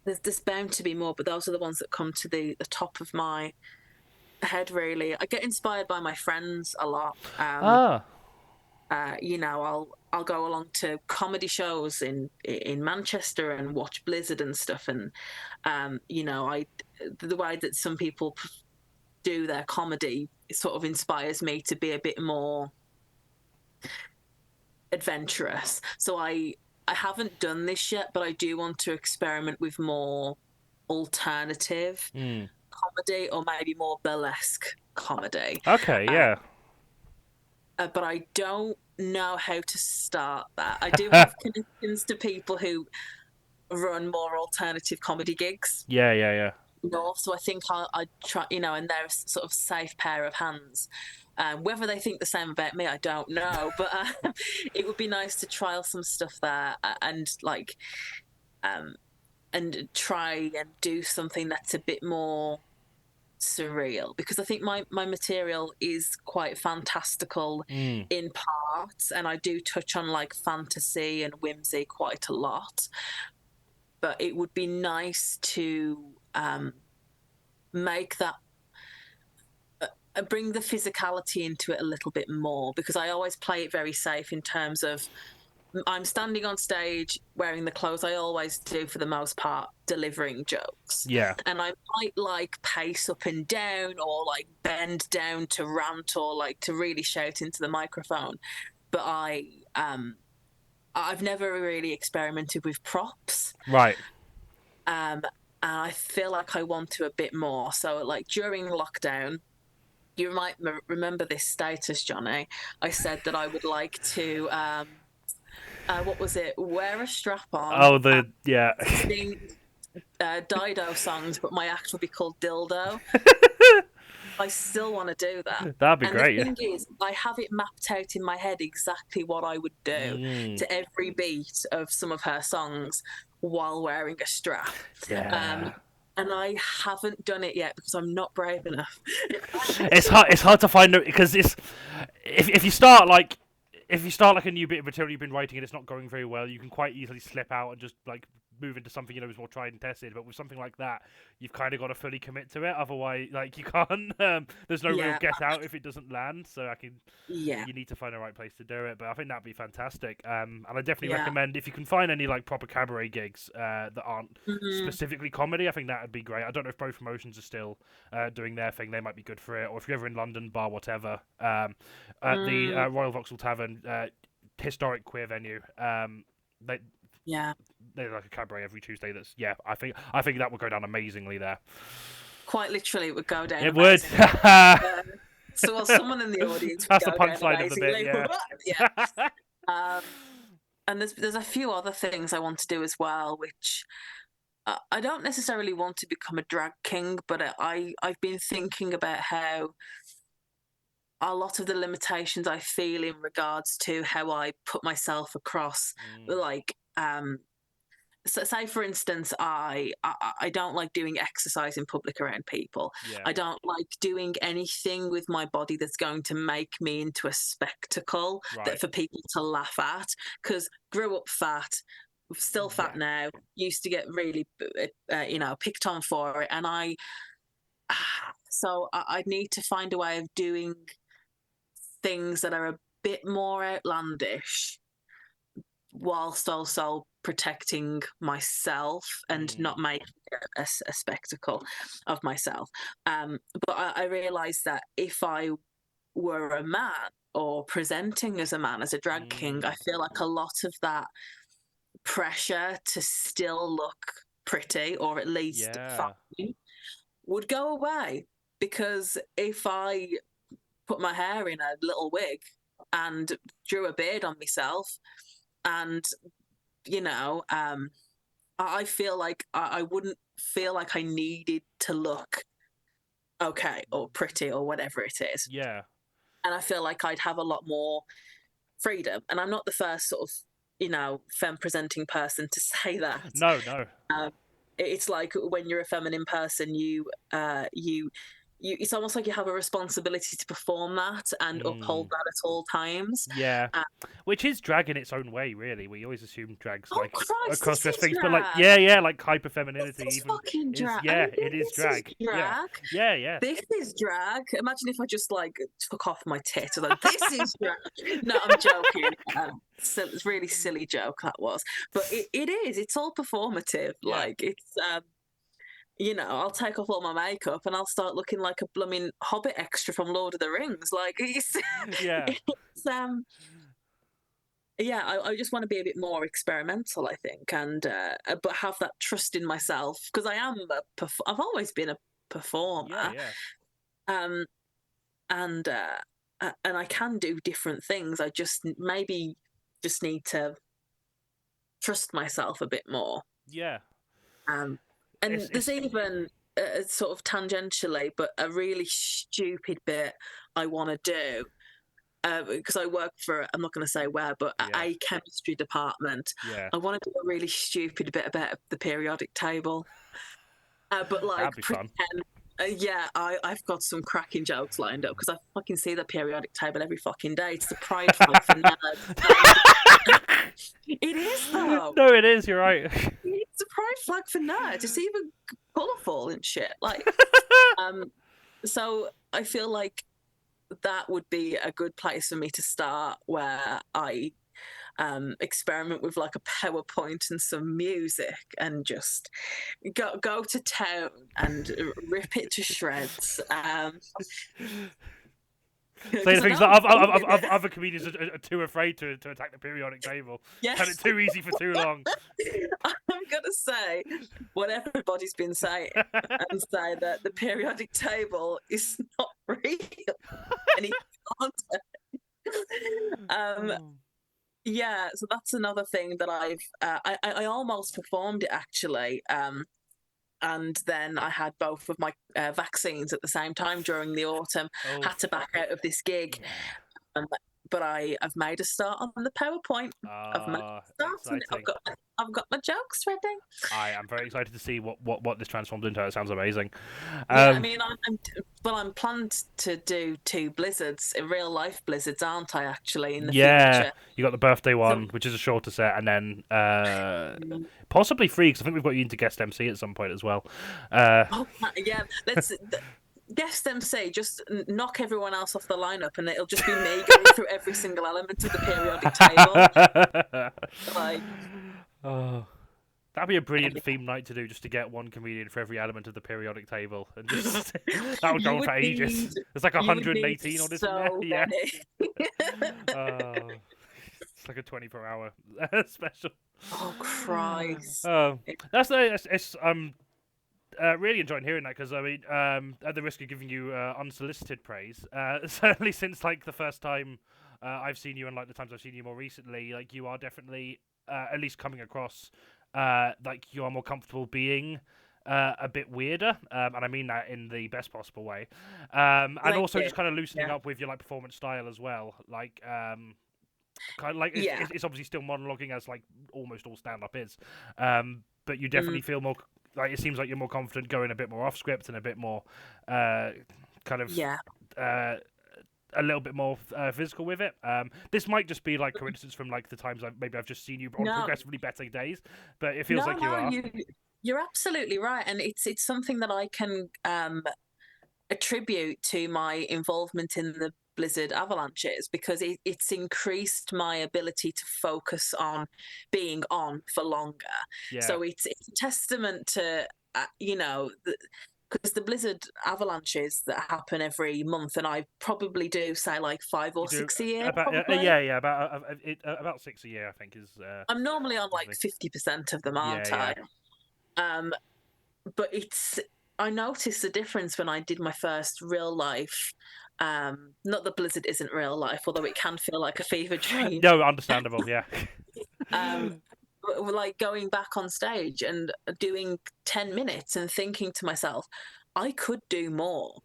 [SPEAKER 3] There's bound to be more, but those are the ones that come to the top of my head, really. I get inspired by my friends a lot. You know, I'll go along to comedy shows in Manchester and watch Blizzard and stuff, and you know, the way that some people do their comedy sort of inspires me to be a bit more adventurous. So I haven't done this yet, but I do want to experiment with more alternative comedy, or maybe more burlesque comedy.
[SPEAKER 1] Okay, yeah.
[SPEAKER 3] But I don't know how to start that. I do have connections to people who run more alternative comedy gigs.
[SPEAKER 1] Yeah.
[SPEAKER 3] You know, so I think I try, you know, and they're a sort of safe pair of hands. Whether they think the same about me, I don't know. But it would be nice to trial some stuff there and like, and try and do something that's a bit more surreal, because I think my material is quite fantastical in parts, and I do touch on like fantasy and whimsy quite a lot, but it would be nice to make that bring the physicality into it a little bit more, because I always play it very safe in terms of I'm standing on stage wearing the clothes I always do for the most part, delivering jokes.
[SPEAKER 1] Yeah.
[SPEAKER 3] And I might like pace up and down, or like bend down to rant, or like to really shout into the microphone. But I've never really experimented with props.
[SPEAKER 1] Right.
[SPEAKER 3] And I feel like I want to a bit more. So like during lockdown, you might remember this status, Jonny. I said that I would like to what was it? Wear a strap on.
[SPEAKER 1] Oh,
[SPEAKER 3] Sing Dido songs, but my act would be called Dildo. I still want to do that.
[SPEAKER 1] That'd be great.
[SPEAKER 3] The thing is, I have it mapped out in my head exactly what I would do to every beat of some of her songs while wearing a strap.
[SPEAKER 1] Yeah.
[SPEAKER 3] And I haven't done it yet because I'm not brave enough.
[SPEAKER 1] It's hard to find it, because it's if you start like a new bit of material you've been writing and it's not going very well, you can quite easily slip out and just like move into something is more tried and tested. But with something like that, you've kind of got to fully commit to it. Otherwise, like you can't. There's no real get out if it doesn't land. So you need to find the right place to do it. But I think that'd be fantastic. And I definitely recommend, if you can find any like proper cabaret gigs that aren't specifically comedy, I think that would be great. I don't know if both promotions are still doing their thing. They might be good for it. Or if you're ever in London, bar whatever, at the Royal Vauxhall Tavern, historic queer venue. They're like a cabaret every Tuesday. I think that would go down amazingly there.
[SPEAKER 3] Quite literally, it would go down.
[SPEAKER 1] It would.
[SPEAKER 3] So someone in the audience.
[SPEAKER 1] That's the punchline of the bit.
[SPEAKER 3] Yeah. And there's a few other things I want to do as well, which I don't necessarily want to become a drag king, but I've been thinking about how a lot of the limitations I feel in regards to how I put myself across, like. So say for instance, I don't like doing exercise in public around people. I don't like doing anything with my body that's going to make me into a spectacle that for people to laugh at, because grew up fat, still fat now, used to get really picked on for it, and I need to find a way of doing things that are a bit more outlandish whilst also protecting myself and not making a spectacle of myself. But I realised that if I were a man or presenting as a man, as a drag king, I feel like a lot of that pressure to still look pretty, or at least fine, would go away. Because if I put my hair in a little wig and drew a beard on myself and you know, I feel like I wouldn't feel like I needed to look okay or pretty or whatever it is.
[SPEAKER 1] Yeah.
[SPEAKER 3] And I feel like I'd have a lot more freedom. And I'm not the first sort of, you know, femme presenting person to say that.
[SPEAKER 1] No.
[SPEAKER 3] It's like when you're a feminine person, it's almost like you have a responsibility to perform that and uphold that at all times.
[SPEAKER 1] Yeah, which is drag in its own way, really. We always assume drag's like
[SPEAKER 3] Christ,
[SPEAKER 1] a cross-dress thing, but like,
[SPEAKER 3] drag.
[SPEAKER 1] yeah, like hyper femininity.
[SPEAKER 3] This is fucking drag.
[SPEAKER 1] Yeah, it is drag. Yeah.
[SPEAKER 3] This is drag. Imagine if I just like took off my tit. Like, this is drag. No, I'm joking. So it's a really silly joke that was, but it is. It's all performative.
[SPEAKER 1] Yeah.
[SPEAKER 3] Like it's. You know, I'll take off all my makeup and I'll start looking like a blooming Hobbit extra from Lord of the Rings. Like, it's, I just want to be a bit more experimental, I think, and but have that trust in myself, because I am I've always been a performer, and I can do different things. I just maybe just need to trust myself a bit more.
[SPEAKER 1] Yeah.
[SPEAKER 3] And there's even sort of tangentially, but a really stupid bit I want to do, because I work for, I'm not going to say where, but a chemistry department.
[SPEAKER 1] Yeah.
[SPEAKER 3] I want to do a really stupid bit about the periodic table. But like,
[SPEAKER 1] that'd be fun.
[SPEAKER 3] I've got some cracking jokes lined up, because I fucking see the periodic table every fucking day. It's the pride flag for nerds. It is, though.
[SPEAKER 1] No, it is. You're right.
[SPEAKER 3] It's a pride flag for nerds. It's even colourful and shit. Like, so I feel like that would be a good place for me to start, where I experiment with like a PowerPoint and some music and just go to town and rip it to shreds.
[SPEAKER 1] Say the things that other comedians are too afraid to attack the periodic table.
[SPEAKER 3] Yes.
[SPEAKER 1] Had it too easy for too long.
[SPEAKER 3] I'm going to say what everybody's been saying, and say that the periodic table is not real. And it can't. Yeah, so that's another thing that I almost performed it, actually. And then I had both of my vaccines at the same time during the autumn. Had to back out of this gig. But I've made a start on the PowerPoint. I've got my jokes ready.
[SPEAKER 1] I am very excited to see what this transformed into. It sounds amazing.
[SPEAKER 3] I mean, I'm planned to do 2 blizzards, real life blizzards, aren't I? Actually, in the future.
[SPEAKER 1] You got the birthday one, which is a shorter set, and then possibly 3, because I think we've got you into guest MC at some point as well.
[SPEAKER 3] Let's. Guest MC, just knock everyone else off the lineup, and it'll just be me going through every single element of the periodic table. Like,
[SPEAKER 1] that'd be a brilliant theme night to do, just to get one comedian for every element of the periodic table, and just that would go on for ages. There's like 118 on this. Yeah. It's like a 24-hour special.
[SPEAKER 3] Oh Christ!
[SPEAKER 1] Really enjoying hearing that, because I mean, at the risk of giving you unsolicited praise, certainly since like the first time I've seen you, and like the times I've seen you more recently, like you are definitely at least coming across like you are more comfortable being a bit weirder, and I mean that in the best possible way, and also just kind of loosening up with your like performance style as well, like kind of like it's obviously still monologuing, as like almost all stand-up is, but you definitely feel more. Like, it seems like you're more confident going a bit more off script and a bit more kind of a little bit more physical with it. This might just be like coincidence from like the times I've just seen you on progressively better days, but it feels like you are.
[SPEAKER 3] You're absolutely right, and it's something that I can attribute to my involvement in the Blizzard avalanches, because it's increased my ability to focus on being on for longer. So it's a testament to because the Blizzard avalanches that happen every month, and I probably do say like 5 or 6 a year.
[SPEAKER 1] About 6 a year, I think is.
[SPEAKER 3] I'm normally on like 50% of them, aren't I? But I noticed the difference when I did my first real life. Not that Blizzard isn't real life, although it can feel like a fever dream.
[SPEAKER 1] No, understandable, yeah.
[SPEAKER 3] like going back on stage and doing 10 minutes and thinking to myself, I could do more.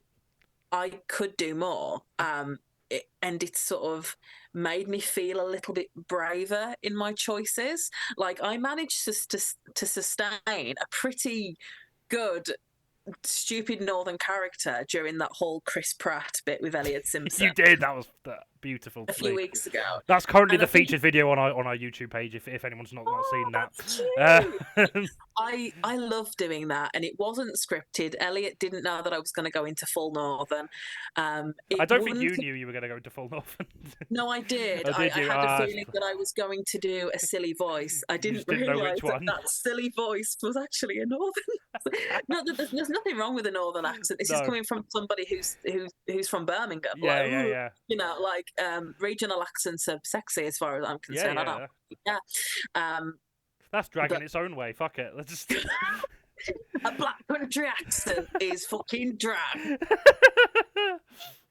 [SPEAKER 3] I could do more. And it sort of made me feel a little bit braver in my choices. Like, I managed to sustain a pretty good stupid northern character during that whole Chris Pratt bit with Elliot Simpson.
[SPEAKER 1] You did. That was beautiful.
[SPEAKER 3] A few weeks ago.
[SPEAKER 1] That's currently the featured video on our YouTube page. If anyone's not seen that,
[SPEAKER 3] I love doing that, and it wasn't scripted. Elliot didn't know that I was going to go into full northern.
[SPEAKER 1] I don't think you knew you were going to go into full northern.
[SPEAKER 3] No, I did. I had a feeling that I was going to do a silly voice. I didn't realise that silly voice was actually a northern. No, there's nothing wrong with a northern accent. This is coming from somebody who's from Birmingham.
[SPEAKER 1] Yeah.
[SPEAKER 3] You know, like regional accents are sexy as far as I'm concerned.
[SPEAKER 1] That's dragging its own way. Fuck it. Let's just.
[SPEAKER 3] A black country accent is fucking drag.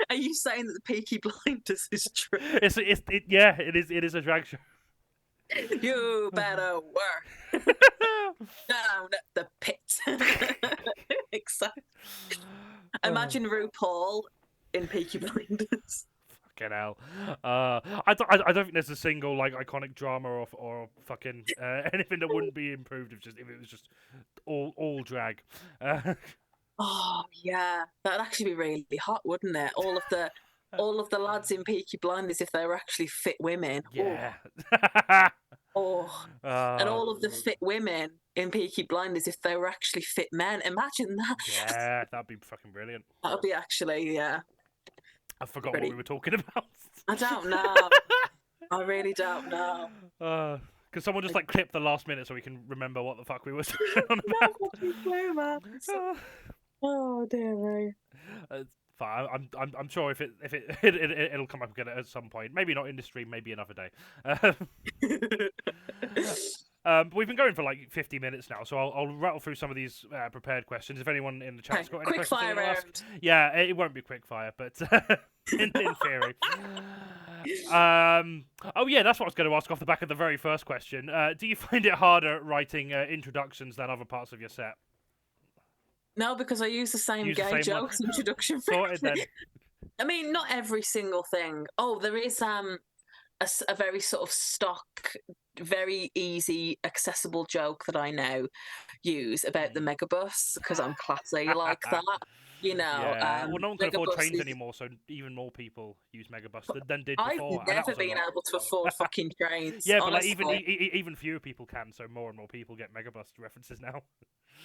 [SPEAKER 3] Are you saying that the Peaky Blinders is true?
[SPEAKER 1] It is a drag show.
[SPEAKER 3] You better work down at the pit. Exactly. Imagine RuPaul in Peaky Blinders.
[SPEAKER 1] Fucking hell. I don't think there's a single like iconic drama or fucking anything that wouldn't be improved if it was just all drag.
[SPEAKER 3] Oh yeah, that'd actually be really hot, wouldn't it? All of the lads in Peaky Blinders, if they were actually fit women.
[SPEAKER 1] Yeah.
[SPEAKER 3] And all of the fit women in Peaky Blinders, if they were actually fit men. Imagine that.
[SPEAKER 1] Yeah, that'd be fucking brilliant.
[SPEAKER 3] That would be actually, yeah.
[SPEAKER 1] I forgot what we were talking about.
[SPEAKER 3] I don't know. I really don't know.
[SPEAKER 1] Can someone just like clip the last minute so we can remember what the fuck we were talking about?
[SPEAKER 3] No fucking clue, man. Oh dear me.
[SPEAKER 1] Fine. I'm sure if it'll come up again at some point. Maybe not in this stream. Maybe another day. We've been going for like 50 minutes now, so I'll rattle through some of these prepared questions. If anyone in the chat's got any questions they want to ask, yeah, it won't be quick fire, but in theory. Oh yeah, that's what I was going to ask off the back of the very first question. Do you find it harder writing introductions than other parts of your set?
[SPEAKER 3] No, because I use the same jokes introduction.
[SPEAKER 1] Sorted then.
[SPEAKER 3] I mean, not every single thing. Oh, there is a very sort of stock, very easy, accessible joke that I now use about the megabus because I'm classy like that. You know,
[SPEAKER 1] yeah. Well, no one can afford trains anymore, so even more people use megabus than did before.
[SPEAKER 3] I've never been able to afford fucking trains.
[SPEAKER 1] Yeah, but like even fewer people can, so more and more people get megabus references now.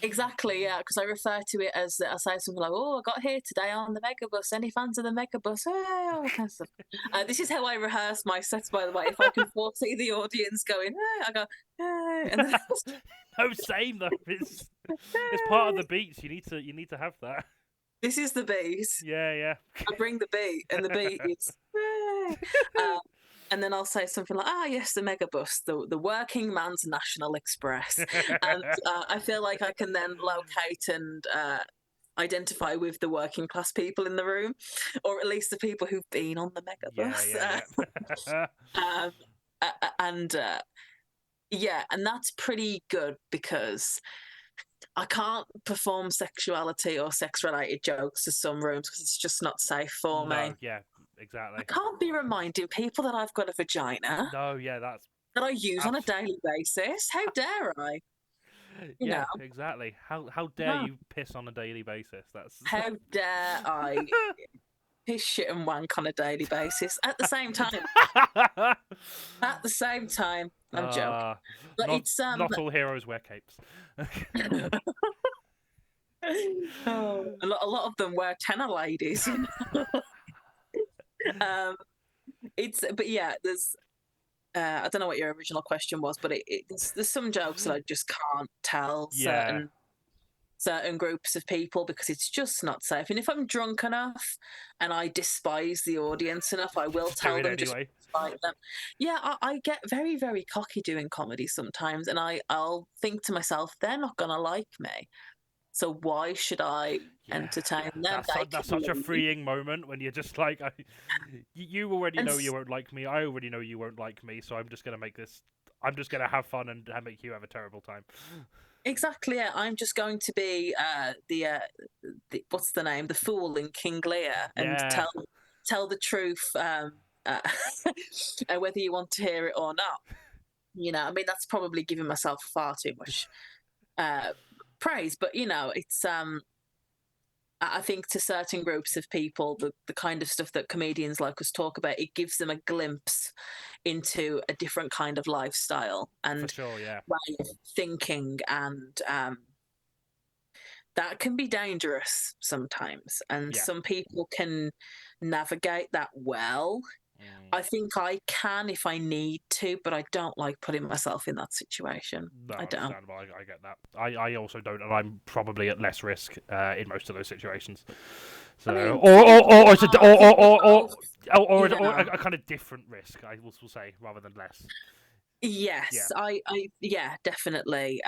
[SPEAKER 3] Exactly, yeah, because I refer to it as, I say something like, oh, I got here today on the megabus. Any fans of the megabus? Oh, kind of stuff. This is how I rehearse my sets, by the way. If I can foresee the audience going, hey, I go, hey. And then
[SPEAKER 1] no, same though. It's part of the beats. You need to have that.
[SPEAKER 3] This is the beat.
[SPEAKER 1] Yeah.
[SPEAKER 3] I bring the beat, and the beat is. And then I'll say something like, yes, the megabus, the working man's National Express. And I feel like I can then locate and identify with the working class people in the room, or at least the people who've been on the megabus. Yeah. And that's pretty good because I can't perform sexuality or sex-related jokes to some rooms because it's just not safe for me.
[SPEAKER 1] Yeah. Exactly.
[SPEAKER 3] I can't be reminding people that I've got a vagina.
[SPEAKER 1] No, yeah, that
[SPEAKER 3] I use on a daily basis. How dare I? You know?
[SPEAKER 1] Exactly. How dare you piss on a daily basis?
[SPEAKER 3] How dare I piss, shit, and wank on a daily basis at the same time? At the same time, I'm joking. But
[SPEAKER 1] not all heroes wear capes.
[SPEAKER 3] A lot of them wear tenor ladies. You know? But yeah, there's I don't know what your original question was, but there's some jokes that I just can't tell certain groups of people because it's just not safe. And if I'm drunk enough and I despise the audience enough, I will tell them anyway. Just despite them. Yeah, I get very, very cocky doing comedy sometimes, and I'll think to myself, they're not gonna like me. So why should I entertain them?
[SPEAKER 1] That's such a freeing moment when you're just like, you already know you won't like me. I already know you won't like me. So I'm just going to make this I'm just going to have fun and make you have a terrible time.
[SPEAKER 3] Exactly. Yeah. I'm just going to be the what's the name? The fool in King Lear, and tell the truth, whether you want to hear it or not. I mean, that's probably giving myself far too much praise, but it's I think to certain groups of people, the kind of stuff that comedians like us talk about, it gives them a glimpse into a different kind of lifestyle and
[SPEAKER 1] For sure, yeah.
[SPEAKER 3] way of thinking, and that can be dangerous sometimes, and some people can navigate that well. I think I can if I need to, but I don't like putting myself in that situation.
[SPEAKER 1] No,
[SPEAKER 3] I don't.
[SPEAKER 1] I get that. I also don't, and I'm probably at less risk in most of those situations. So, or a kind of different risk, I will say, rather than less.
[SPEAKER 3] Yes, yeah. Definitely,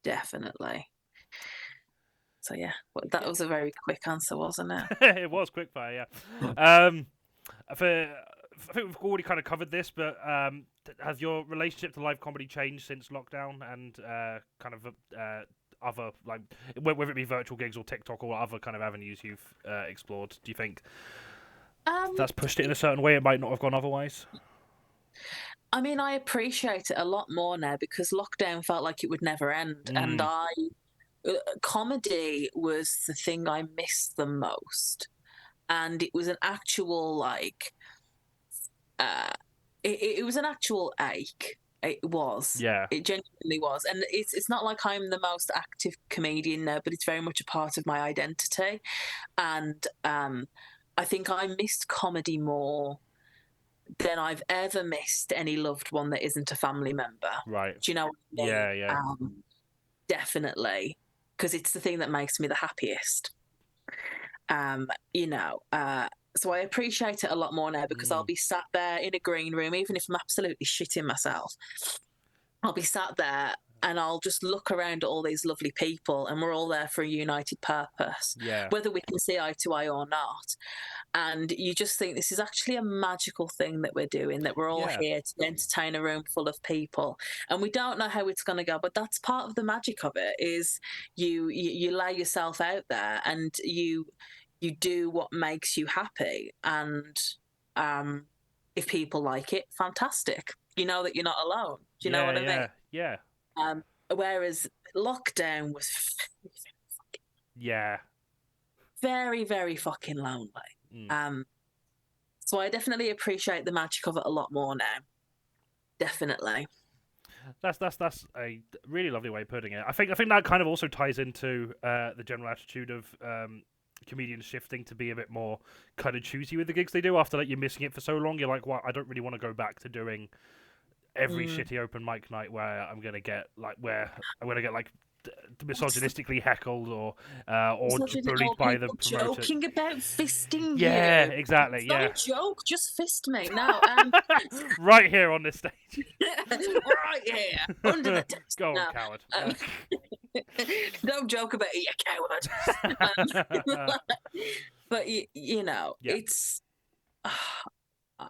[SPEAKER 3] definitely. So yeah, that was a very quick answer, wasn't it?
[SPEAKER 1] It was quick fire, yeah. I think we've already kind of covered this, but has your relationship to live comedy changed since lockdown and kind of other, like, whether it be virtual gigs or TikTok or other kind of avenues you've explored? Do you think that's pushed it in a certain way it might not have gone otherwise?
[SPEAKER 3] I mean, I appreciate it a lot more now because lockdown felt like it would never end, and comedy was the thing I missed the most. And it was an actual, like, it was an actual ache. It was.
[SPEAKER 1] Yeah.
[SPEAKER 3] It genuinely was. And it's not like I'm the most active comedian now, but it's very much a part of my identity. And I think I missed comedy more than I've ever missed any loved one that isn't a family member.
[SPEAKER 1] Right.
[SPEAKER 3] Do you know what I mean?
[SPEAKER 1] Yeah.
[SPEAKER 3] Definitely. Because it's the thing that makes me the happiest. So I appreciate it a lot more now because I'll be sat there in a green room, even if I'm absolutely shitting myself. I'll be sat there and I'll just look around at all these lovely people, and we're all there for a united purpose, whether we can see eye to eye or not. And you just think this is actually a magical thing that we're doing, that we're all here to entertain a room full of people, and we don't know how it's going to go, but that's part of the magic of it. Is you lay yourself out there and you do what makes you happy, and if people like it, fantastic. You know that you're not alone. Do you know what I mean?
[SPEAKER 1] Yeah.
[SPEAKER 3] Whereas lockdown was very, very fucking lonely. So I definitely appreciate the magic of it a lot more now. Definitely.
[SPEAKER 1] That's a really lovely way of putting it. I think that kind of also ties into the general attitude of comedians shifting to be a bit more kind of choosy with the gigs they do after you're missing it for so long. You're like, well, I don't really want to go back to doing every shitty open mic night where I'm gonna get misogynistically heckled or bullied by the promoter.
[SPEAKER 3] Joking about fisting you.
[SPEAKER 1] Yeah, exactly.
[SPEAKER 3] It's not a joke. Just fist me now.
[SPEAKER 1] Right here on this stage.
[SPEAKER 3] Right here under the desk.
[SPEAKER 1] Go on, coward.
[SPEAKER 3] Don't joke about it, you coward. But it's.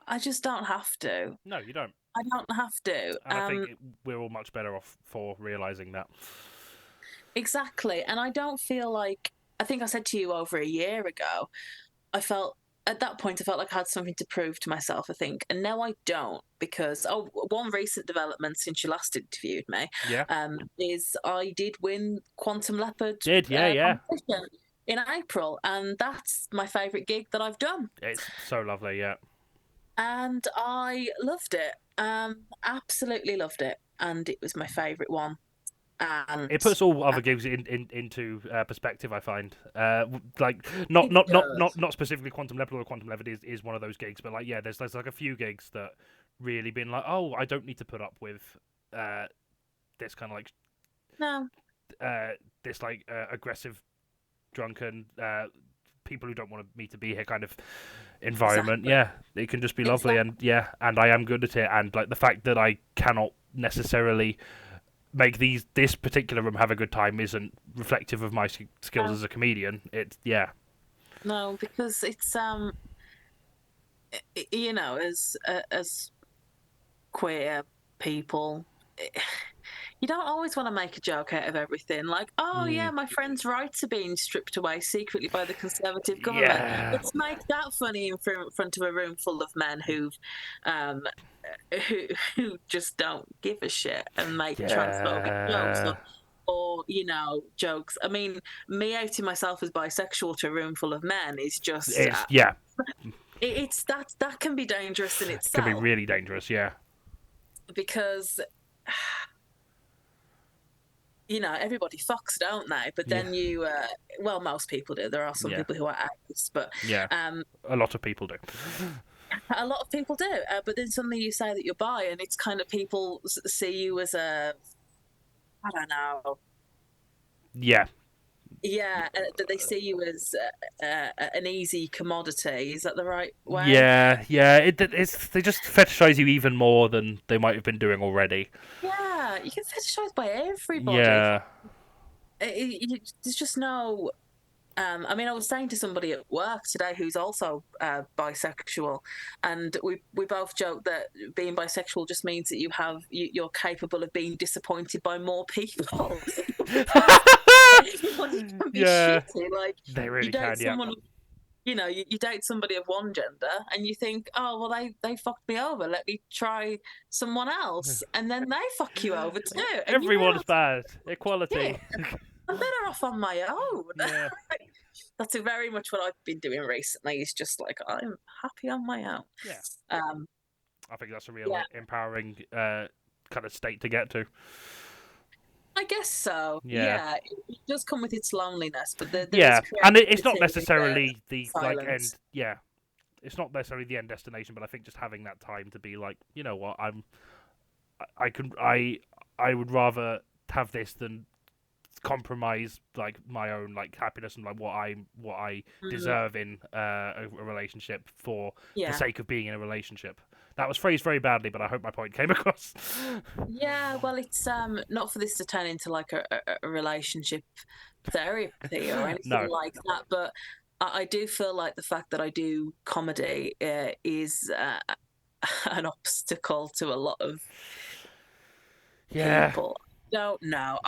[SPEAKER 3] I just don't have to.
[SPEAKER 1] No, you don't.
[SPEAKER 3] I don't have to.
[SPEAKER 1] And I think we're all much better off for realising that.
[SPEAKER 3] Exactly. And I don't feel like, I think I said to you over a year ago, at that point I felt like I had something to prove to myself, I think. And now I don't, because one recent development since you last interviewed me is I did win Quantum Leopard in April, and that's my favourite gig that I've done.
[SPEAKER 1] It's so lovely, yeah.
[SPEAKER 3] And I loved it. Absolutely loved it. And it was my favourite one. And
[SPEAKER 1] it puts all other gigs into perspective, I find. Not specifically Quantum Leopard, or Quantum Leopard is one of those gigs, but there's like a few gigs that really been like, oh, I don't need to put up with this kind of this aggressive, drunken people who don't want me to be here kind of environment. It can just be lovely, and I am good at it, and the fact that I cannot necessarily make this particular room have a good time isn't reflective of my skills as a comedian.
[SPEAKER 3] No, because it's as queer people, you don't always want to make a joke out of everything. Like, oh yeah, my friend's rights are being stripped away secretly by the Conservative government.
[SPEAKER 1] Yeah.
[SPEAKER 3] Let's make that funny in front of a room full of men who just don't give a shit and make transphobic jokes or jokes. I mean, me outing myself as bisexual to a room full of men is just it's that can be dangerous in itself.
[SPEAKER 1] It can be really dangerous,
[SPEAKER 3] because everybody fucks, don't they? But then most people do. There are some people who are actors, but
[SPEAKER 1] a lot of people do.
[SPEAKER 3] A lot of people do. But then suddenly you say that you're bi, and it's kind of people see you as I don't know.
[SPEAKER 1] Yeah.
[SPEAKER 3] Yeah, that they see you as an easy commodity. Is that the right way?
[SPEAKER 1] Yeah. They just fetishize you even more than they might have been doing already.
[SPEAKER 3] Yeah, you get fetishized by everybody.
[SPEAKER 1] Yeah.
[SPEAKER 3] There's just no. I mean, I was saying to somebody at work today who's also bisexual, and we both joked that being bisexual just means that you're capable of being disappointed by more people. Anyone can be shitty. Like,
[SPEAKER 1] they really can.
[SPEAKER 3] You date somebody of one gender, and you think, oh well, they fucked me over. Let me try someone else, and then they fuck you over too.
[SPEAKER 1] Everyone's bad. Equality.
[SPEAKER 3] Yeah. I'm better off on my own.
[SPEAKER 1] Yeah.
[SPEAKER 3] That's very much what I've been doing recently. It's just like, I'm happy on my own.
[SPEAKER 1] Yeah. I think that's a real empowering kind of state to get to.
[SPEAKER 3] I guess so. Yeah. It does come with its loneliness, but
[SPEAKER 1] and it's not necessarily the like end. Yeah, it's not necessarily the end destination, but I think just having that time to be like, you know what, I would rather have this than compromise like my own like happiness and like what I deserve in a relationship for the sake of being in a relationship. That was phrased very badly, but I hope my point came across.
[SPEAKER 3] Yeah, well, it's not for this to turn into like a relationship therapy or anything like that, but I do feel like the fact that I do comedy is an obstacle to a lot of people. Don't know.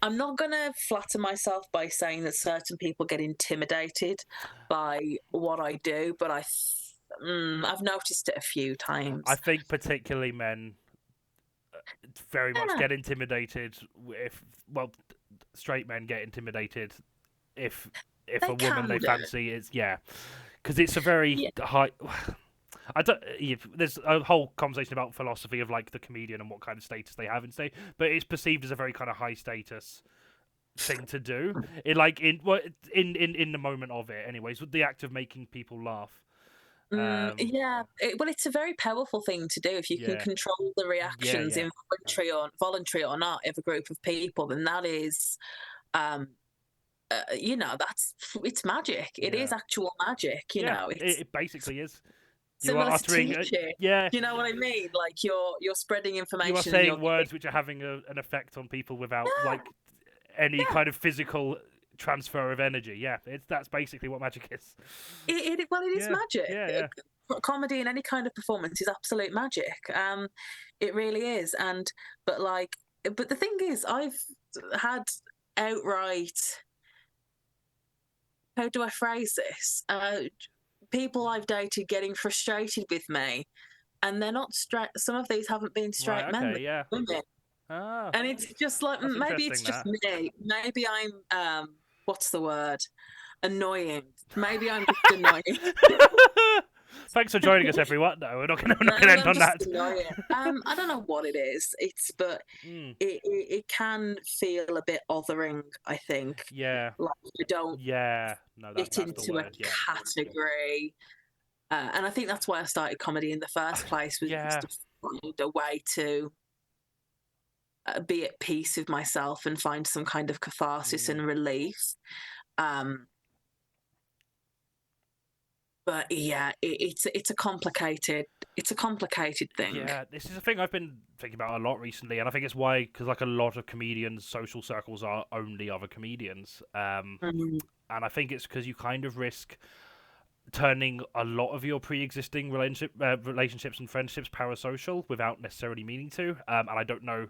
[SPEAKER 3] I'm not going to flatter myself by saying that certain people get intimidated by what I do, but I've noticed it a few times.
[SPEAKER 1] I think particularly men very much get intimidated straight men get intimidated if a woman they fancy is because it's a very high. There's a whole conversation about philosophy of like the comedian and what kind of status they have in stage, but it's perceived as a very kind of high status thing to do. In the moment of it, anyways, with the act of making people laugh.
[SPEAKER 3] It's a very powerful thing to do if you can control the reactions, involuntary or not, of a group of people. Then that is, it's magic. It is actual magic. You know,
[SPEAKER 1] it basically is.
[SPEAKER 3] You are uttering, you know what I mean? Like you're spreading information.
[SPEAKER 1] You are saying words which are having an effect on people without like any kind of physical transfer of energy. Yeah, that's basically what magic is.
[SPEAKER 3] It is magic. Comedy and any kind of performance is absolute magic. It really is. But the thing is, I've had outright. How do I phrase this? People I've dated getting frustrated with me, and they're not straight. Some of these haven't been straight men, women.
[SPEAKER 1] Oh,
[SPEAKER 3] and it's just like maybe it's just me. Maybe I'm what's the word? Annoying. Maybe I'm just annoying.
[SPEAKER 1] Thanks for joining us, everyone. No, we're not going to end on that.
[SPEAKER 3] I don't know what it is. It can feel a bit othering, I think.
[SPEAKER 1] Yeah.
[SPEAKER 3] Like you don't fit into a category. And I think that's why I started comedy in the first place, was just to find a way to be at peace with myself and find some kind of catharsis and relief. But it's a complicated thing.
[SPEAKER 1] Yeah, this is a thing I've been thinking about a lot recently, and I think it's why, because like a lot of comedians' social circles are only other comedians, and I think it's because you kind of risk turning a lot of your pre-existing relationships and friendships parasocial without necessarily meaning to, and I don't know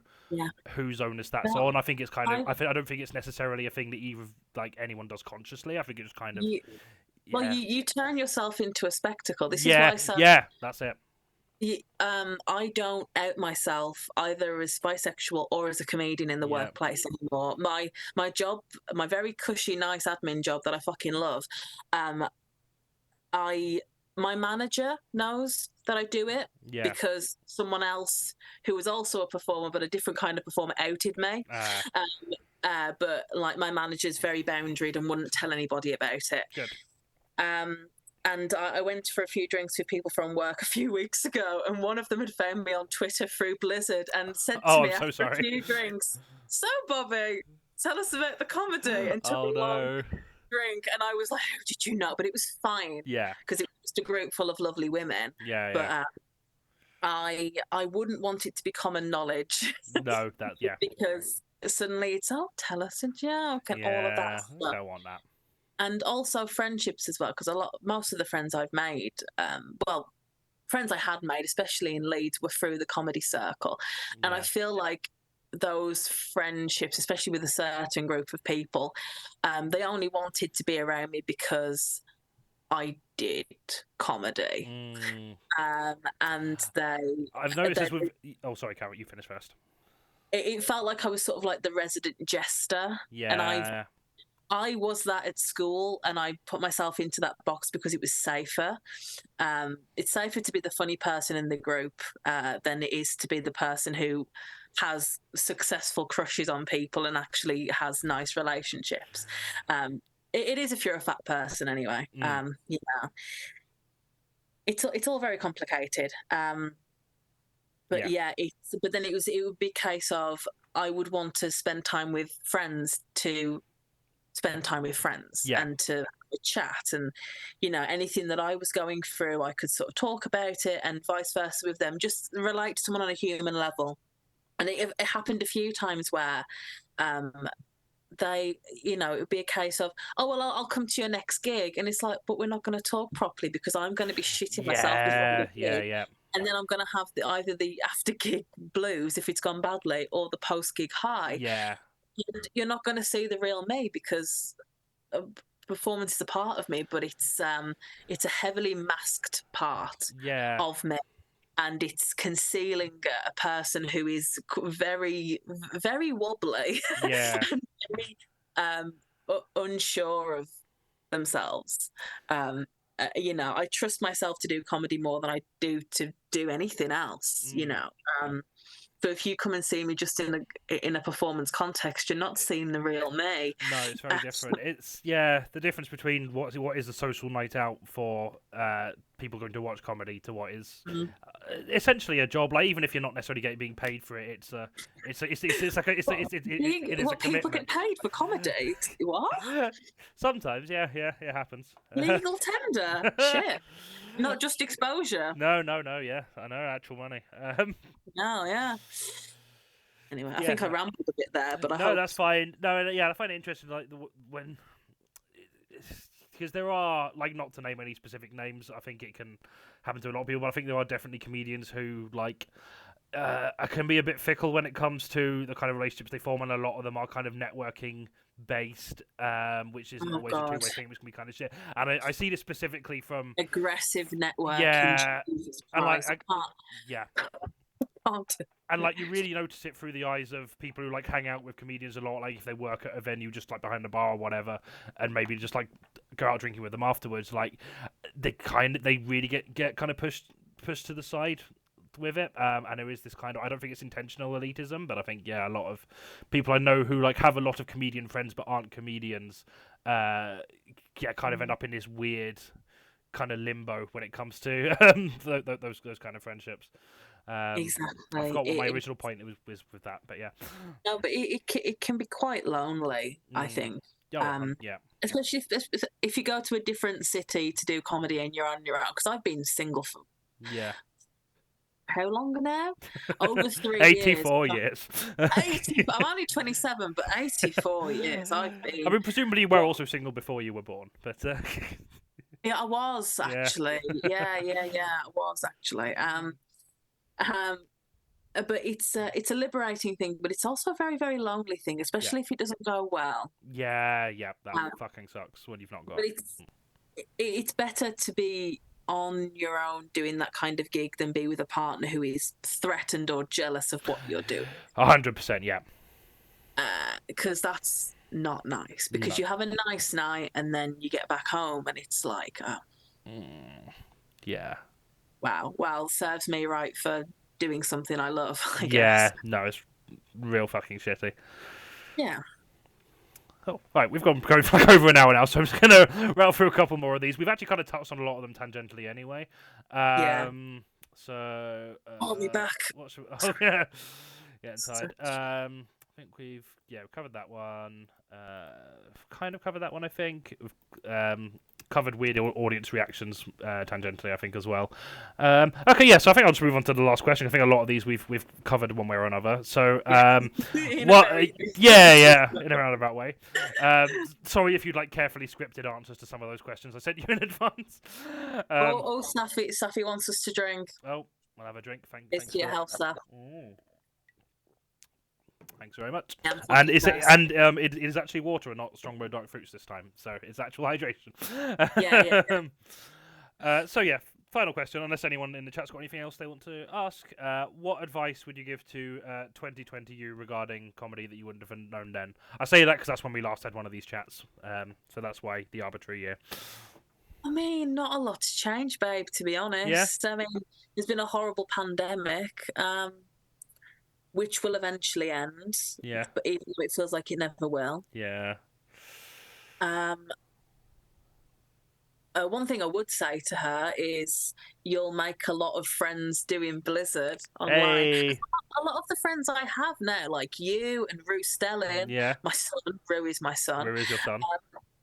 [SPEAKER 1] whose onus that's on. I think it's kind of I don't think it's necessarily a thing that either like anyone does consciously. I think it's kind of
[SPEAKER 3] you turn yourself into a spectacle. This is why I say
[SPEAKER 1] that's it.
[SPEAKER 3] I don't out myself either as bisexual or as a comedian in the workplace anymore. My job, my very cushy, nice admin job that I fucking love, my manager knows that I do it because someone else who was also a performer but a different kind of performer outed me. But like my manager's very boundaried and wouldn't tell anybody about it.
[SPEAKER 1] Good.
[SPEAKER 3] And I went for a few drinks with people from work a few weeks ago, and one of them had found me on Twitter through Blizzard and said to me after a few drinks, "So, Bobbie, tell us about the comedy," and took a long drink. And I was like, "How did you know?" But it was fine.
[SPEAKER 1] Yeah.
[SPEAKER 3] Because it was just a group full of lovely women.
[SPEAKER 1] Yeah.
[SPEAKER 3] But I wouldn't want it to be common knowledge.
[SPEAKER 1] No,
[SPEAKER 3] because suddenly it's, tell us a joke and all of that stuff.
[SPEAKER 1] I don't want that.
[SPEAKER 3] And also friendships as well, because most of the friends I've made, friends I had made, especially in Leeds, were through the comedy circle. And I feel like those friendships, especially with a certain group of people, they only wanted to be around me because I did comedy. And
[SPEAKER 1] I've noticed this with... Oh, sorry, Carrot, you finish first.
[SPEAKER 3] It felt like I was sort of like the resident jester.
[SPEAKER 1] Yeah.
[SPEAKER 3] And I was that at school, and I put myself into that box because it was safer. It's safer to be the funny person in the group than it is to be the person who has successful crushes on people and actually has nice relationships. It is if you're a fat person anyway. It's all very complicated. But then it would be a case of I would want to spend time with friends to spend time with friends and to chat, and anything that I was going through I could sort of talk about it, and vice versa with them, just relate to someone on a human level. And it happened a few times where they, it would be a case of, I'll come to your next gig, and it's like, but we're not going to talk properly because I'm going to be shitting myself and then I'm going to have either the after gig blues if it's gone badly, or the post gig high. You're not going to see the real me, because performance is a part of me, but it's a heavily masked part of me, and it's concealing a person who is very, very wobbly and very unsure of themselves. I trust myself to do comedy more than I do to do anything else. So if you come and see me just in a performance context, you're not seeing the real me.
[SPEAKER 1] No, it's very different. It's the difference between what is a social night out for people going to watch comedy to what is essentially a job. Like, even if you're not necessarily being paid for it, it's
[SPEAKER 3] people get paid for comedy. What?
[SPEAKER 1] Sometimes, it happens.
[SPEAKER 3] Legal tender, shit. Not just exposure.
[SPEAKER 1] No, yeah. I know, actual money.
[SPEAKER 3] Anyway, I think I rambled a bit there, but
[SPEAKER 1] that's fine. No, I find it interesting, like, because there are, like, not to name any specific names, I think it can happen to a lot of people, but I think there are definitely comedians who, like, can be a bit fickle when it comes to the kind of relationships they form, and a lot of them are kind of networking based, which isn't always a two-way thing, which can be kind of shit. And I see this specifically from
[SPEAKER 3] aggressive networking.
[SPEAKER 1] And like, you really notice it through the eyes of people who like hang out with comedians a lot, like if they work at a venue just like behind the bar or whatever, and maybe just like go out drinking with them afterwards. Like, they really get kind of pushed to the side with it, and there is this kind of, I don't think it's intentional elitism, but I think a lot of people I know who like have a lot of comedian friends but aren't comedians kind of end up in this weird kind of limbo when it comes to those kind of friendships.
[SPEAKER 3] Exactly.
[SPEAKER 1] I forgot what my original point was with that, but
[SPEAKER 3] no, but it can be quite lonely, I think. Especially if you go to a different city to do comedy and you're on your own, because I've been single for how long now? Over 3 years.
[SPEAKER 1] 84 years.
[SPEAKER 3] I'm only 27, but 84 years I've been.
[SPEAKER 1] I mean, presumably you were also single before you were born, but...
[SPEAKER 3] Yeah, I was actually. Yeah, I was actually. But it's a liberating thing, but it's also a very, very lonely thing, especially if it doesn't go well.
[SPEAKER 1] Yeah, that fucking sucks when you've not got.
[SPEAKER 3] But it's better to be on your own doing that kind of gig than be with a partner who is threatened or jealous of what you're doing.
[SPEAKER 1] 100%, yeah.
[SPEAKER 3] Because that's not nice. Because you have a nice night and then you get back home and it's like,
[SPEAKER 1] yeah.
[SPEAKER 3] Wow, well, serves me right for doing something I love, I guess.
[SPEAKER 1] Yeah, no, it's real fucking shitty.
[SPEAKER 3] Yeah.
[SPEAKER 1] Oh, right, we've gone back over an hour now, so I'm just going to rattle through a couple more of these. We've actually kind of touched on a lot of them tangentially anyway. So...
[SPEAKER 3] Hold me back.
[SPEAKER 1] Oh, yeah. Getting tired. I think we've covered that one. Kind of covered that one, I think. We've covered weird audience reactions tangentially, I think, as well. Okay, yeah, so I think I'll just move on to the last question. I think a lot of these we've covered one way or another. So, in a roundabout way. Sorry if you'd like carefully scripted answers to some of those questions I sent you in advance.
[SPEAKER 3] Safi wants us to drink.
[SPEAKER 1] Oh, we'll have a drink.
[SPEAKER 3] Thanks for your help, Saf.
[SPEAKER 1] Thanks very much. And it is actually water and not Strongbow dark fruits this time, so it's actual hydration. So yeah, final question. Unless anyone in the chat's got anything else they want to ask, what advice would you give to 2020 you regarding comedy that you wouldn't have known then? I say that because that's when we last had one of these chats, so that's why the arbitrary year.
[SPEAKER 3] I mean, not a lot's changed, babe. To be honest, I mean, there's been a horrible pandemic. Which will eventually end.
[SPEAKER 1] Yeah.
[SPEAKER 3] But even though it feels like it never will.
[SPEAKER 1] Yeah.
[SPEAKER 3] One thing I would say to her is you'll make a lot of friends doing Blizzard online.
[SPEAKER 1] Hey.
[SPEAKER 3] A lot of the friends I have now, like you and Rue Stelling.
[SPEAKER 1] Yeah.
[SPEAKER 3] My son, Rue is my son.
[SPEAKER 1] Rue is your son.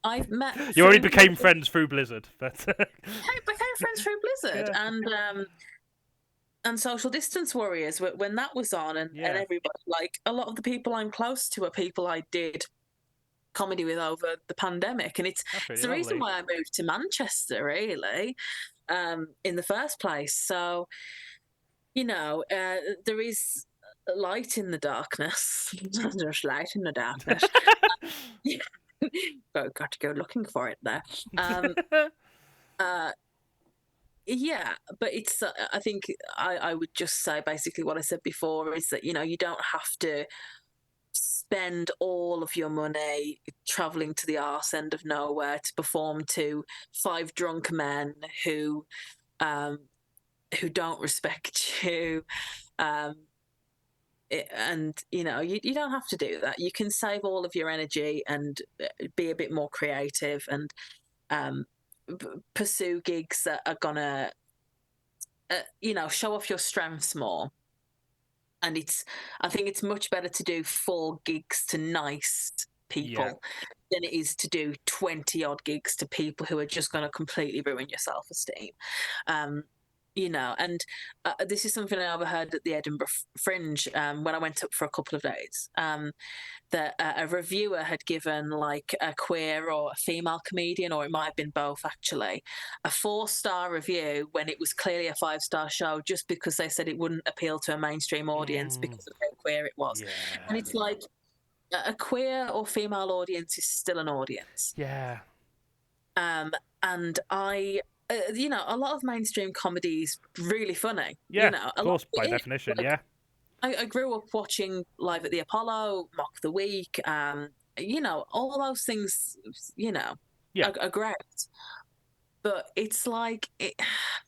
[SPEAKER 3] I've met.
[SPEAKER 1] You already became friends through Blizzard. But
[SPEAKER 3] became friends through Blizzard, and Social Distance Warriors when that was on, and everybody, like a lot of the people I'm close to are people I did comedy with over the pandemic, and it's the reason why I moved to Manchester, really, in the first place. So, there is light in the darkness. There's light in the darkness. Got to go looking for it there. Yeah, but it's. I think I would just say basically what I said before is that you don't have to spend all of your money travelling to the arse end of nowhere to perform to 5 drunk men who don't respect you, and you don't have to do that. You can save all of your energy and be a bit more creative and pursue gigs that are gonna show off your strengths more. And I think it's much better to do 4 gigs to nice people than it is to do 20 odd gigs to people who are just going to completely ruin your self-esteem. And this is something I overheard at the Edinburgh Fringe when I went up for a couple of days, that a reviewer had given like a queer or a female comedian, or it might have been both actually, a 4-star review when it was clearly a 5-star show, just because they said it wouldn't appeal to a mainstream audience because of how queer it was. And it's like a queer or female audience is still an audience.
[SPEAKER 1] Yeah.
[SPEAKER 3] And a lot of mainstream comedy is really funny.
[SPEAKER 1] Yeah, of course, by definition,
[SPEAKER 3] I grew up watching Live at the Apollo, Mock the Week, all those things, are great. But it's like,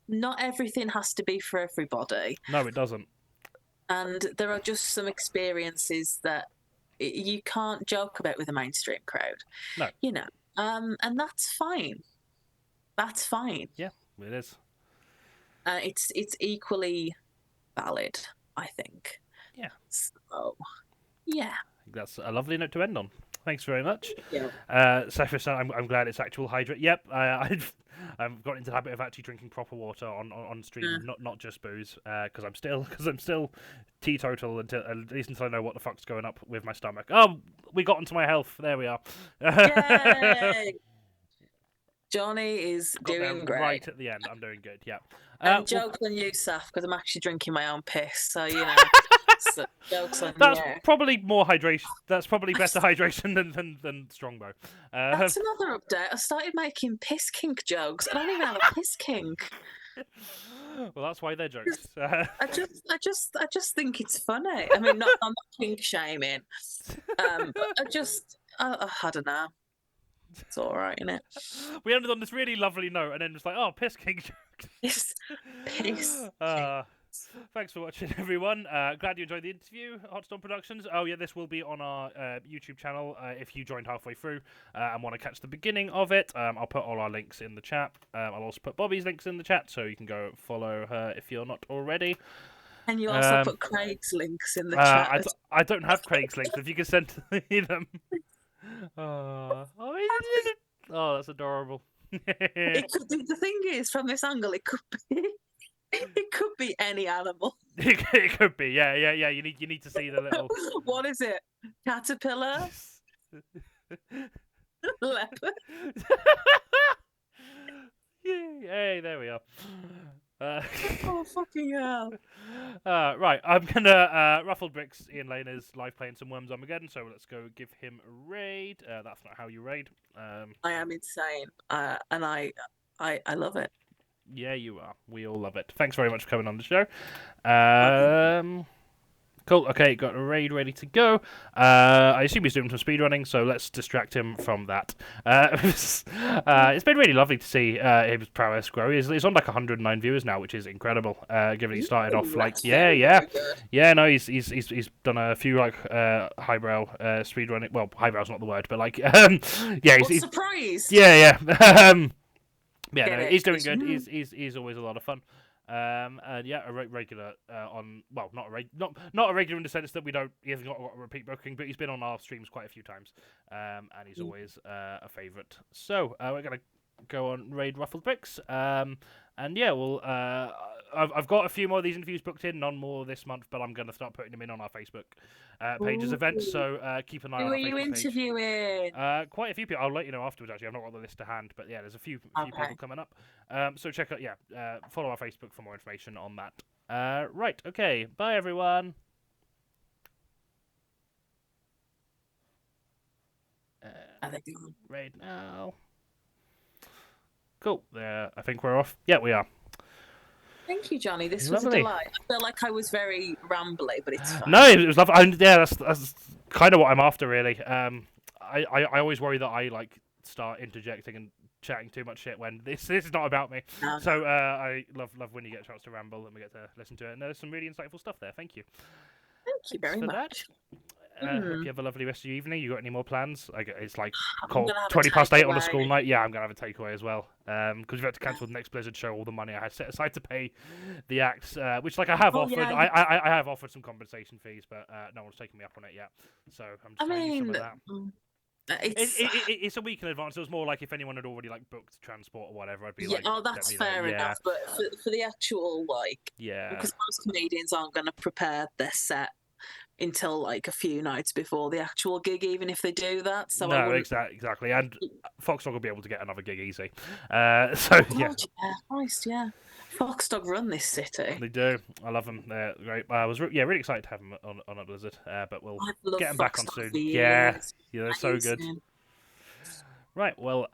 [SPEAKER 3] not everything has to be for everybody.
[SPEAKER 1] No, it doesn't.
[SPEAKER 3] And there are just some experiences that you can't joke about with a mainstream crowd.
[SPEAKER 1] No.
[SPEAKER 3] And that's fine. That's fine.
[SPEAKER 1] Yeah, it is.
[SPEAKER 3] It's equally valid, I think.
[SPEAKER 1] Yeah.
[SPEAKER 3] So, yeah.
[SPEAKER 1] I think that's a lovely note to end on. Thanks very much.
[SPEAKER 3] Yeah.
[SPEAKER 1] I'm glad it's actual hydrate. Yep, I've got into the habit of actually drinking proper water on stream, not just booze, because I'm still teetotal at least until I know what the fuck's going up with my stomach. Oh, we got onto my health. There we are.
[SPEAKER 3] Yay! Jonny is
[SPEAKER 1] Got there
[SPEAKER 3] doing great.
[SPEAKER 1] Right at the end. I'm doing good. Yeah.
[SPEAKER 3] And jokes on you, Saf, because I'm actually drinking my own piss. So you know, so jokes on
[SPEAKER 1] that's
[SPEAKER 3] you.
[SPEAKER 1] probably more hydration. That's probably better hydration than Strongbow.
[SPEAKER 3] That's another update. I started making piss kink jokes. I don't even have a piss kink.
[SPEAKER 1] Well, that's why they're jokes.
[SPEAKER 3] I just think it's funny. I mean, I'm not kink shaming. But I don't know. It's all right, isn't it?
[SPEAKER 1] We ended on this really lovely note, and then just like, oh, piss king jokes.
[SPEAKER 3] Piss.
[SPEAKER 1] Thanks for watching, everyone. Glad you enjoyed the interview, Hot Storm Productions. Oh yeah, this will be on our YouTube channel if you joined halfway through and want to catch the beginning of it. I'll put all our links in the chat. I'll also put Bobbie's links in the chat, so you can go follow her if you're not already.
[SPEAKER 3] And you also put Craig's links in the chat.
[SPEAKER 1] I don't have Craig's links. If you can send me them. Oh, that's adorable.
[SPEAKER 3] The thing is, from this angle, it could be any animal.
[SPEAKER 1] It could be, yeah. You need to see the little.
[SPEAKER 3] What is it? Caterpillar? Leopard?
[SPEAKER 1] Yay! There we are.
[SPEAKER 3] Oh fucking hell!
[SPEAKER 1] Right, I'm gonna Ruffled Bricks. Ian Lane is live playing some Worms Armageddon, so let's go give him a raid. That's not how you raid.
[SPEAKER 3] I am insane, and I love it.
[SPEAKER 1] Yeah, you are. We all love it. Thanks very much for coming on the show. Cool. Okay, got a raid ready to go. I assume he's doing some speedrunning, so let's distract him from that. It's been really lovely to see his prowess grow. He's on like 109 viewers now, which is incredible. Given he started off like no, he's done a few like highbrow speedrunning. Well, highbrow's not the word, but like he's
[SPEAKER 3] surprised.
[SPEAKER 1] Yeah. No, he's doing good. He's always a lot of fun. And yeah, a regular not a regular in the sense that he hasn't got a repeat booking, but he's been on our streams quite a few times, and he's always a favourite. So we're gonna go on raid Ruffled Bricks, and yeah, I've got a few more of these interviews booked in, none more this month, but I'm gonna start putting them in on our Facebook page as events. So keep an eye on our Facebook page.
[SPEAKER 3] Who are you interviewing?
[SPEAKER 1] Quite a few people. I'll let you know afterwards. Actually, I've not got the list to hand, but yeah, there's a few people coming up. So check out follow our Facebook for more information on that. Right, okay, bye everyone.
[SPEAKER 3] Are they gone?
[SPEAKER 1] Right now. Cool. I think we're off. Yeah, we are.
[SPEAKER 3] Thank you, Jonny. This was a delight. I feel like I was very rambly, but it's fine.
[SPEAKER 1] No, it was lovely. That's kind of what I'm after, really. I always worry that I like start interjecting and chatting too much shit when this is not about me. No. So I love when you get a chance to ramble and we get to listen to it. And there's some really insightful stuff there. Thank you.
[SPEAKER 3] Thank you very much.
[SPEAKER 1] Hope you have a lovely rest of your evening. You got any more plans? It's like 8:20 on a school night. Yeah, I'm gonna have a takeaway as well. Because we've had to cancel the next Blizzard show. All the money I had set aside to pay the acts, which like I have offered. Yeah. I have offered some compensation fees, but no one's taken me up on it yet. So I'm just paying some of that. It's a week in advance. It was more like if anyone had already like booked transport or whatever, I'd be like,
[SPEAKER 3] oh, that's fair enough. But for the actual because most comedians aren't going to prepare their set until like a few nights before the actual gig, even if they do that. So
[SPEAKER 1] no, exactly. And Foxdog will be able to get another gig easy. So
[SPEAKER 3] Christ, yeah. Foxdog run this city.
[SPEAKER 1] They do. I love them. They're great. I was really excited to have them on a Blizzard, but we'll get them back on soon. Yeah, they're so good. Right. Well,